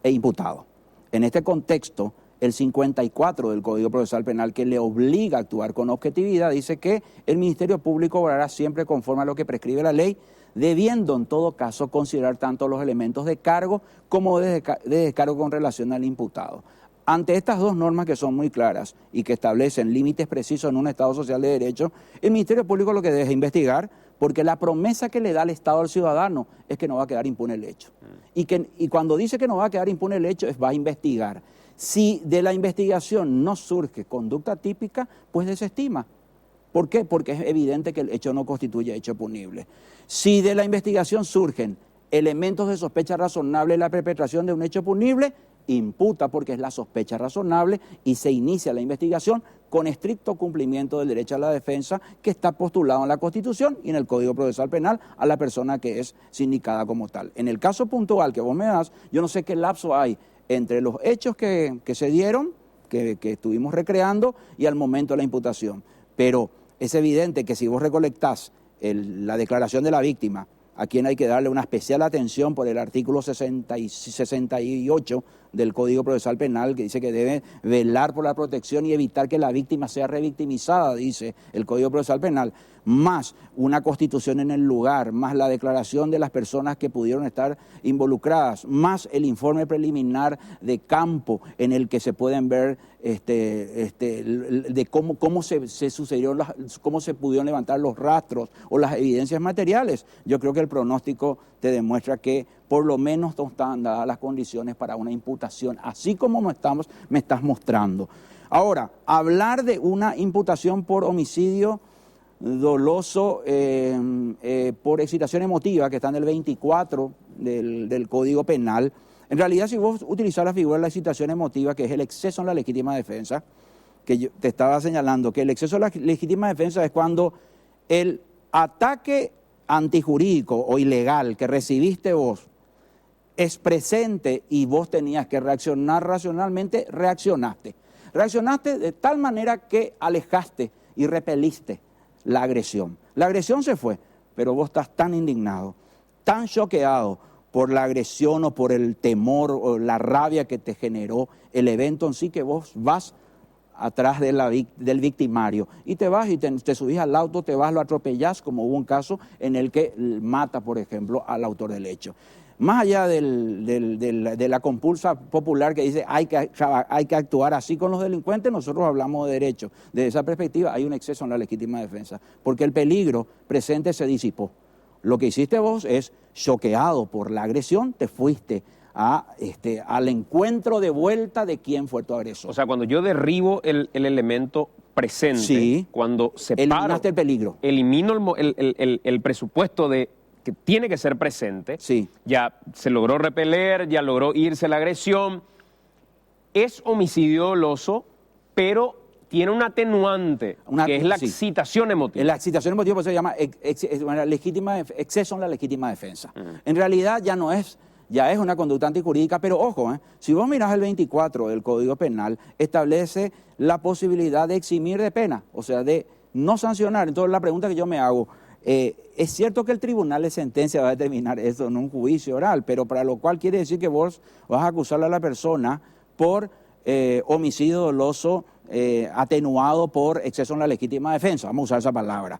Speaker 12: e imputado. En este contexto, el 54 del Código Procesal Penal, que le obliga a actuar con objetividad, dice que el Ministerio Público obrará siempre conforme a lo que prescribe la ley, debiendo en todo caso considerar tanto los elementos de cargo como de descargo con relación al imputado. Ante estas dos normas que son muy claras y que establecen límites precisos en un Estado social de derecho, el Ministerio Público lo que debe es investigar, porque la promesa que le da el Estado al ciudadano es que no va a quedar impune el hecho. Y cuando dice que no va a quedar impune el hecho, va a investigar. Si de la investigación no surge conducta típica, pues desestima. ¿Por qué? Porque es evidente que el hecho no constituye hecho punible. Si de la investigación surgen elementos de sospecha razonable de la perpetración de un hecho punible, imputa porque es la sospecha razonable y se inicia la investigación con estricto cumplimiento del derecho a la defensa que está postulado en la Constitución y en el Código Procesal Penal a la persona que es sindicada como tal. En el caso puntual que vos me das, yo no sé qué lapso hay entre los hechos que se dieron, que estuvimos recreando, y al momento de la imputación. Pero es evidente que si vos recolectás la declaración de la víctima a quien hay que darle una especial atención por el artículo 68 del Código Procesal Penal, que dice que debe velar por la protección y evitar que la víctima sea revictimizada, dice el Código Procesal Penal, más una constitución en el lugar, más la declaración de las personas que pudieron estar involucradas, más el informe preliminar de campo en el que se pueden ver de cómo se sucedieron, cómo se pudieron levantar los rastros o las evidencias materiales. Yo creo que el pronóstico te demuestra que por lo menos no están dadas las condiciones para una imputación, así como me estás mostrando. Ahora, hablar de una imputación por homicidio doloso por excitación emotiva, que está en el 24 del Código Penal, en realidad si vos utilizás la figura de la excitación emotiva, que es el exceso en la legítima defensa, que yo te estaba señalando, que el exceso en la legítima defensa es cuando el ataque antijurídico o ilegal que recibiste vos es presente y vos tenías que reaccionar racionalmente, reaccionaste. Reaccionaste de tal manera que alejaste y repeliste la agresión. La agresión se fue, pero vos estás tan indignado, tan choqueado por la agresión o por el temor o la rabia que te generó el evento en sí, que vos vas atrás del victimario y te vas y te subís al auto, te vas, lo atropellás, como hubo un caso en el que mata, por ejemplo, al autor del hecho. Más allá de la compulsa popular que dice hay que actuar así con los delincuentes, nosotros hablamos de derecho. Desde esa perspectiva hay un exceso en la legítima defensa, porque el peligro presente se disipó. Lo que hiciste vos es, choqueado por la agresión, te fuiste al encuentro de vuelta de quién fue tu agresor.
Speaker 1: O sea, cuando yo derribo el elemento presente,
Speaker 12: sí,
Speaker 1: cuando separo,
Speaker 12: eliminaste el peligro.
Speaker 1: Elimino el presupuesto de que tiene que ser presente,
Speaker 12: sí,
Speaker 1: ya se logró repeler, ya logró irse la agresión, es homicidio doloso, pero tiene un atenuante, que es la excitación emotiva.
Speaker 12: La excitación emotiva por eso se llama exceso en la legítima defensa. En realidad ya es una conducta antijurídica, pero ojo, si vos mirás el 24 del Código Penal, establece la posibilidad de eximir de pena, o sea, de no sancionar. Entonces la pregunta que yo me hago, es cierto que el tribunal de sentencia va a determinar eso en un juicio oral, pero para lo cual quiere decir que vos vas a acusarle a la persona por homicidio doloso atenuado por exceso en la legítima defensa, vamos a usar esa palabra.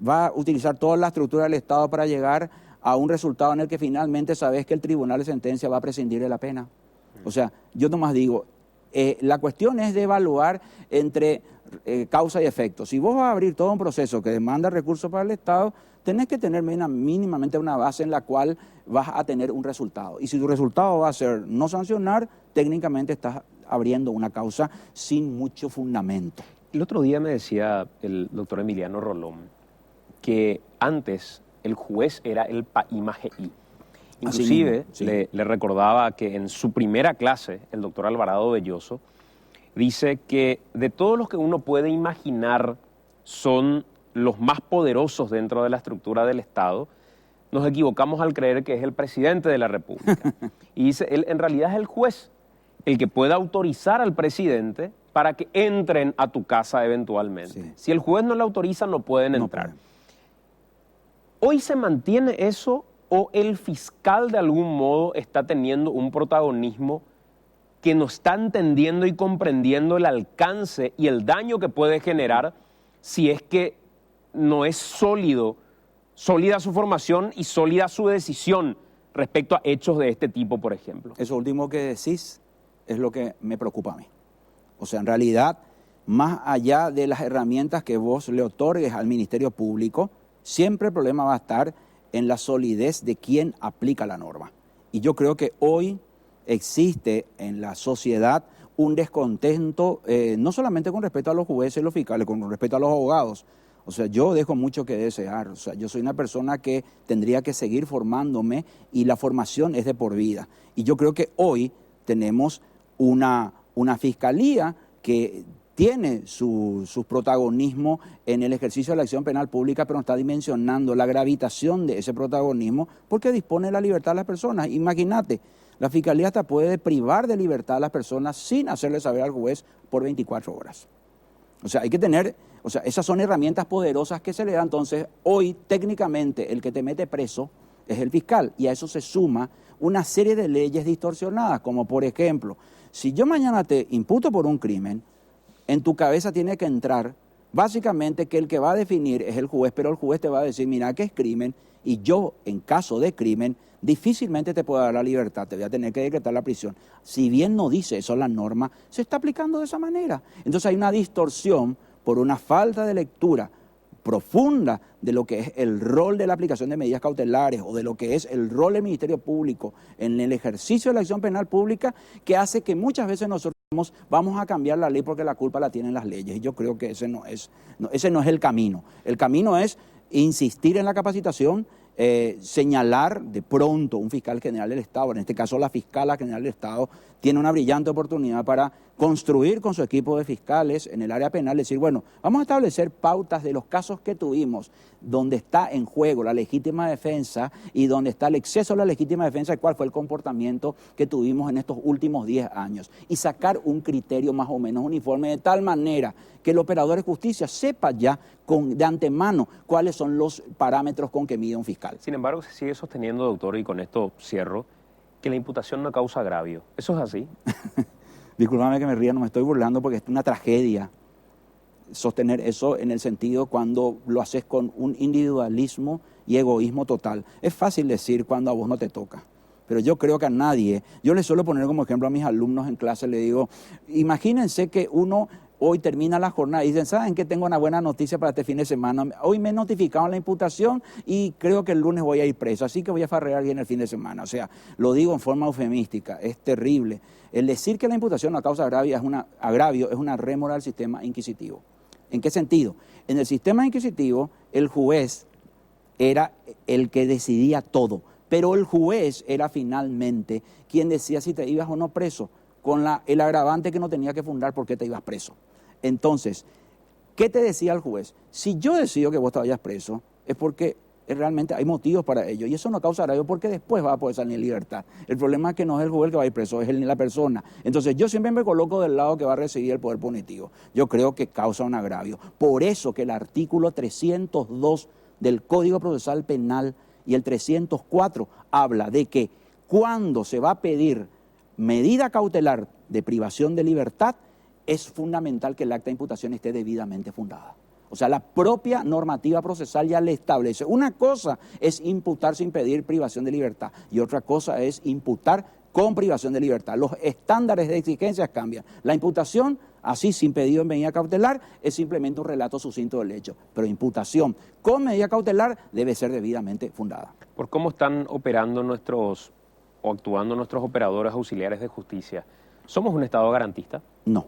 Speaker 12: Va a utilizar toda la estructura del Estado para llegar a un resultado en el que finalmente sabes que el tribunal de sentencia va a prescindir de la pena. O sea, yo nomás digo, la cuestión es de evaluar entre causa y efecto. Si vos vas a abrir todo un proceso que demanda recursos para el Estado, tenés que tener mínimamente una base en la cual vas a tener un resultado. Y si tu resultado va a ser no sancionar, técnicamente estás abriendo una causa sin mucho fundamento.
Speaker 1: El otro día me decía el doctor Emiliano Rolón que antes el juez era el PAIMA-GI. Inclusive le recordaba que en su primera clase, el doctor Alvarado Belloso dice que de todos los que uno puede imaginar son los más poderosos dentro de la estructura del Estado, nos equivocamos al creer que es el presidente de la República. Y dice, él en realidad es el juez, el que puede autorizar al presidente para que entren a tu casa eventualmente. Sí. Si el juez no le autoriza, no pueden entrar. ¿Hoy se mantiene eso o el fiscal de algún modo está teniendo un protagonismo que no está entendiendo y comprendiendo el alcance y el daño que puede generar si es que no es sólida su formación y sólida su decisión respecto a hechos de este tipo, por ejemplo?
Speaker 12: Eso último que decís es lo que me preocupa a mí. O sea, en realidad, más allá de las herramientas que vos le otorgues al Ministerio Público, siempre el problema va a estar en la solidez de quien aplica la norma. Y yo creo que hoy existe en la sociedad un descontento, no solamente con respecto a los jueces y los fiscales, con respecto a los abogados. O sea, yo dejo mucho que desear. O sea, yo soy una persona que tendría que seguir formándome y la formación es de por vida. Y yo creo que hoy tenemos una fiscalía que tiene su protagonismo en el ejercicio de la acción penal pública, pero no está dimensionando la gravitación de ese protagonismo porque dispone de la libertad de las personas. Imagínate, la fiscalía hasta puede privar de libertad a las personas sin hacerle saber al juez por 24 horas. O sea, hay que tener, esas son herramientas poderosas que se le dan. Entonces, hoy técnicamente el que te mete preso es el fiscal. Y a eso se suma una serie de leyes distorsionadas, como por ejemplo, si yo mañana te imputo por un crimen, en tu cabeza tiene que entrar básicamente que el que va a definir es el juez, pero el juez te va a decir, mira que es crimen, y yo, en caso de crimen, difícilmente te puedo dar la libertad, te voy a tener que decretar la prisión. Si bien no dice eso la norma, se está aplicando de esa manera. Entonces hay una distorsión por una falta de lectura profunda de lo que es el rol de la aplicación de medidas cautelares o de lo que es el rol del Ministerio Público en el ejercicio de la acción penal pública, que hace que muchas veces nosotros vamos a cambiar la ley porque la culpa la tienen las leyes. Y yo creo que ese no es el camino. El camino es insistir en la capacitación, señalar de pronto un fiscal general del Estado, en este caso la fiscala general del Estado, tiene una brillante oportunidad para construir con su equipo de fiscales en el área penal, decir, bueno, vamos a establecer pautas de los casos que tuvimos, donde está en juego la legítima defensa y donde está el exceso de la legítima defensa y cuál fue el comportamiento que tuvimos en estos últimos 10 años. Y sacar un criterio más o menos uniforme de tal manera que el operador de justicia sepa ya de antemano cuáles son los parámetros con que mide un fiscal.
Speaker 1: Sin embargo, se sigue sosteniendo, doctor, y con esto cierro, que la imputación no causa agravio. ¿Eso es así?
Speaker 12: Discúlpame que me ría, no me estoy burlando porque es una tragedia sostener eso en el sentido cuando lo haces con un individualismo y egoísmo total. Es fácil decir cuando a vos no te toca, pero yo creo que a nadie, yo le suelo poner como ejemplo a mis alumnos en clase, le digo, imagínense que uno hoy termina la jornada y dicen, ¿saben qué? Tengo una buena noticia para este fin de semana. Hoy me notificaron la imputación y creo que el lunes voy a ir preso, así que voy a farrear bien el fin de semana. O sea, lo digo en forma eufemística, es terrible. El decir que la imputación no causa agravio es una rémora al sistema inquisitivo. ¿En qué sentido? En el sistema inquisitivo, el juez era el que decidía todo, pero el juez era finalmente quien decía si te ibas o no preso, con el agravante que no tenía que fundar por qué te ibas preso. Entonces, ¿qué te decía el juez? Si yo decido que vos te vayas preso, es porque realmente hay motivos para ello, y eso no causa agravio porque después va a poder salir en libertad. El problema es que no es el juez el que va a ir preso, es la persona. Entonces, yo siempre me coloco del lado que va a recibir el poder punitivo. Yo creo que causa un agravio. Por eso que el artículo 302 del Código Procesal Penal y el 304 habla de que cuando se va a pedir medida cautelar de privación de libertad, es fundamental que el acta de imputación esté debidamente fundada. O sea, la propia normativa procesal ya le establece. Una cosa es imputar sin pedir privación de libertad y otra cosa es imputar con privación de libertad. Los estándares de exigencias cambian. La imputación, así sin pedido en medida cautelar, es simplemente un relato sucinto del hecho. Pero imputación con medida cautelar debe ser debidamente fundada.
Speaker 1: ¿Por cómo están operando o actuando nuestros operadores auxiliares de justicia? ¿Somos un Estado garantista?
Speaker 12: No.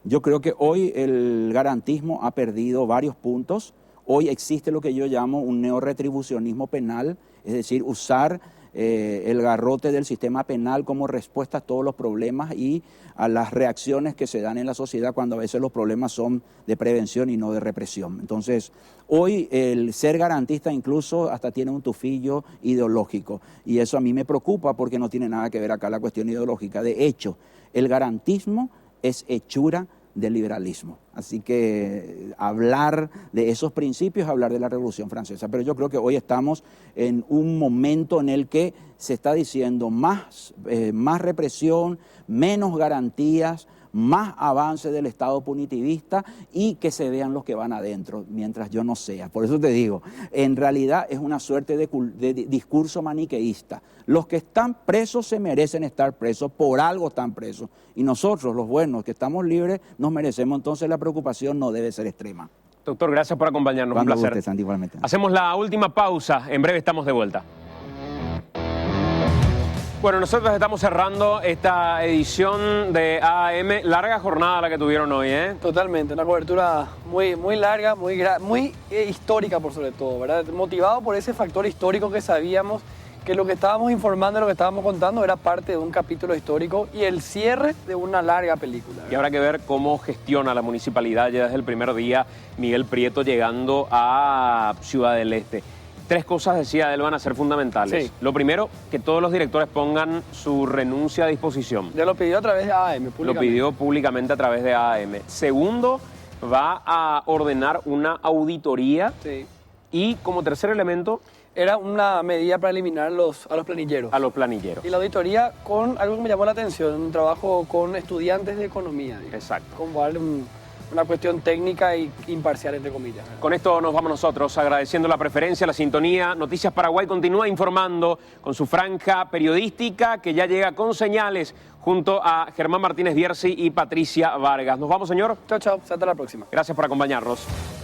Speaker 12: Yo creo que hoy el garantismo ha perdido varios puntos. Hoy existe lo que yo llamo un neorretribucionismo penal, es decir, usar el garrote del sistema penal como respuesta a todos los problemas y a las reacciones que se dan en la sociedad cuando a veces los problemas son de prevención y no de represión. Entonces, hoy el ser garantista incluso hasta tiene un tufillo ideológico y eso a mí me preocupa porque no tiene nada que ver acá la cuestión ideológica. De hecho, el garantismo es hechura del liberalismo. Así que hablar de esos principios es hablar de la Revolución Francesa. Pero yo creo que hoy estamos en un momento en el que se está diciendo más represión, menos garantías, más avance del Estado punitivista y que se vean los que van adentro, mientras yo no sea. Por eso te digo, en realidad es una suerte de discurso maniqueísta. Los que están presos se merecen estar presos, por algo están presos. Y nosotros, los buenos, que estamos libres, nos merecemos. Entonces la preocupación no debe ser extrema.
Speaker 1: Doctor, gracias por acompañarnos.
Speaker 12: Cuando
Speaker 1: un placer.
Speaker 12: guste, Santi, igualmente.
Speaker 1: Hacemos la última pausa. En breve estamos de vuelta. Bueno, nosotros estamos cerrando esta edición de AAM. Larga jornada la que tuvieron hoy, ¿eh?
Speaker 2: Totalmente, una cobertura muy larga, muy histórica por sobre todo, ¿verdad? Motivado por ese factor histórico que sabíamos que lo que estábamos informando, lo que estábamos contando era parte de un capítulo histórico y el cierre de una larga película, ¿verdad?
Speaker 1: Y habrá que ver cómo gestiona la municipalidad ya desde el primer día Miguel Prieto llegando a Ciudad del Este. 3 cosas, decía él, van a ser fundamentales.
Speaker 2: Sí.
Speaker 1: Lo primero, que todos los directores pongan su renuncia a disposición.
Speaker 2: Ya lo pidió a través de AAM, públicamente.
Speaker 1: Lo pidió públicamente a través de AAM. Segundo, va a ordenar una auditoría.
Speaker 2: Sí.
Speaker 1: Y como tercer elemento,
Speaker 2: era una medida para eliminar a los planilleros.
Speaker 1: A los planilleros.
Speaker 2: Y la auditoría con algo que me llamó la atención, un trabajo con estudiantes de economía.
Speaker 1: Exacto.
Speaker 2: Como una cuestión técnica e imparcial, entre comillas.
Speaker 1: Con esto nos vamos nosotros, agradeciendo la preferencia, la sintonía. Noticias Paraguay continúa informando con su franja periodística que ya llega con señales junto a Germán Martínez Bierzi y Patricia Vargas. Nos vamos, señor.
Speaker 2: Chao, chao. Hasta la próxima.
Speaker 1: Gracias por acompañarnos.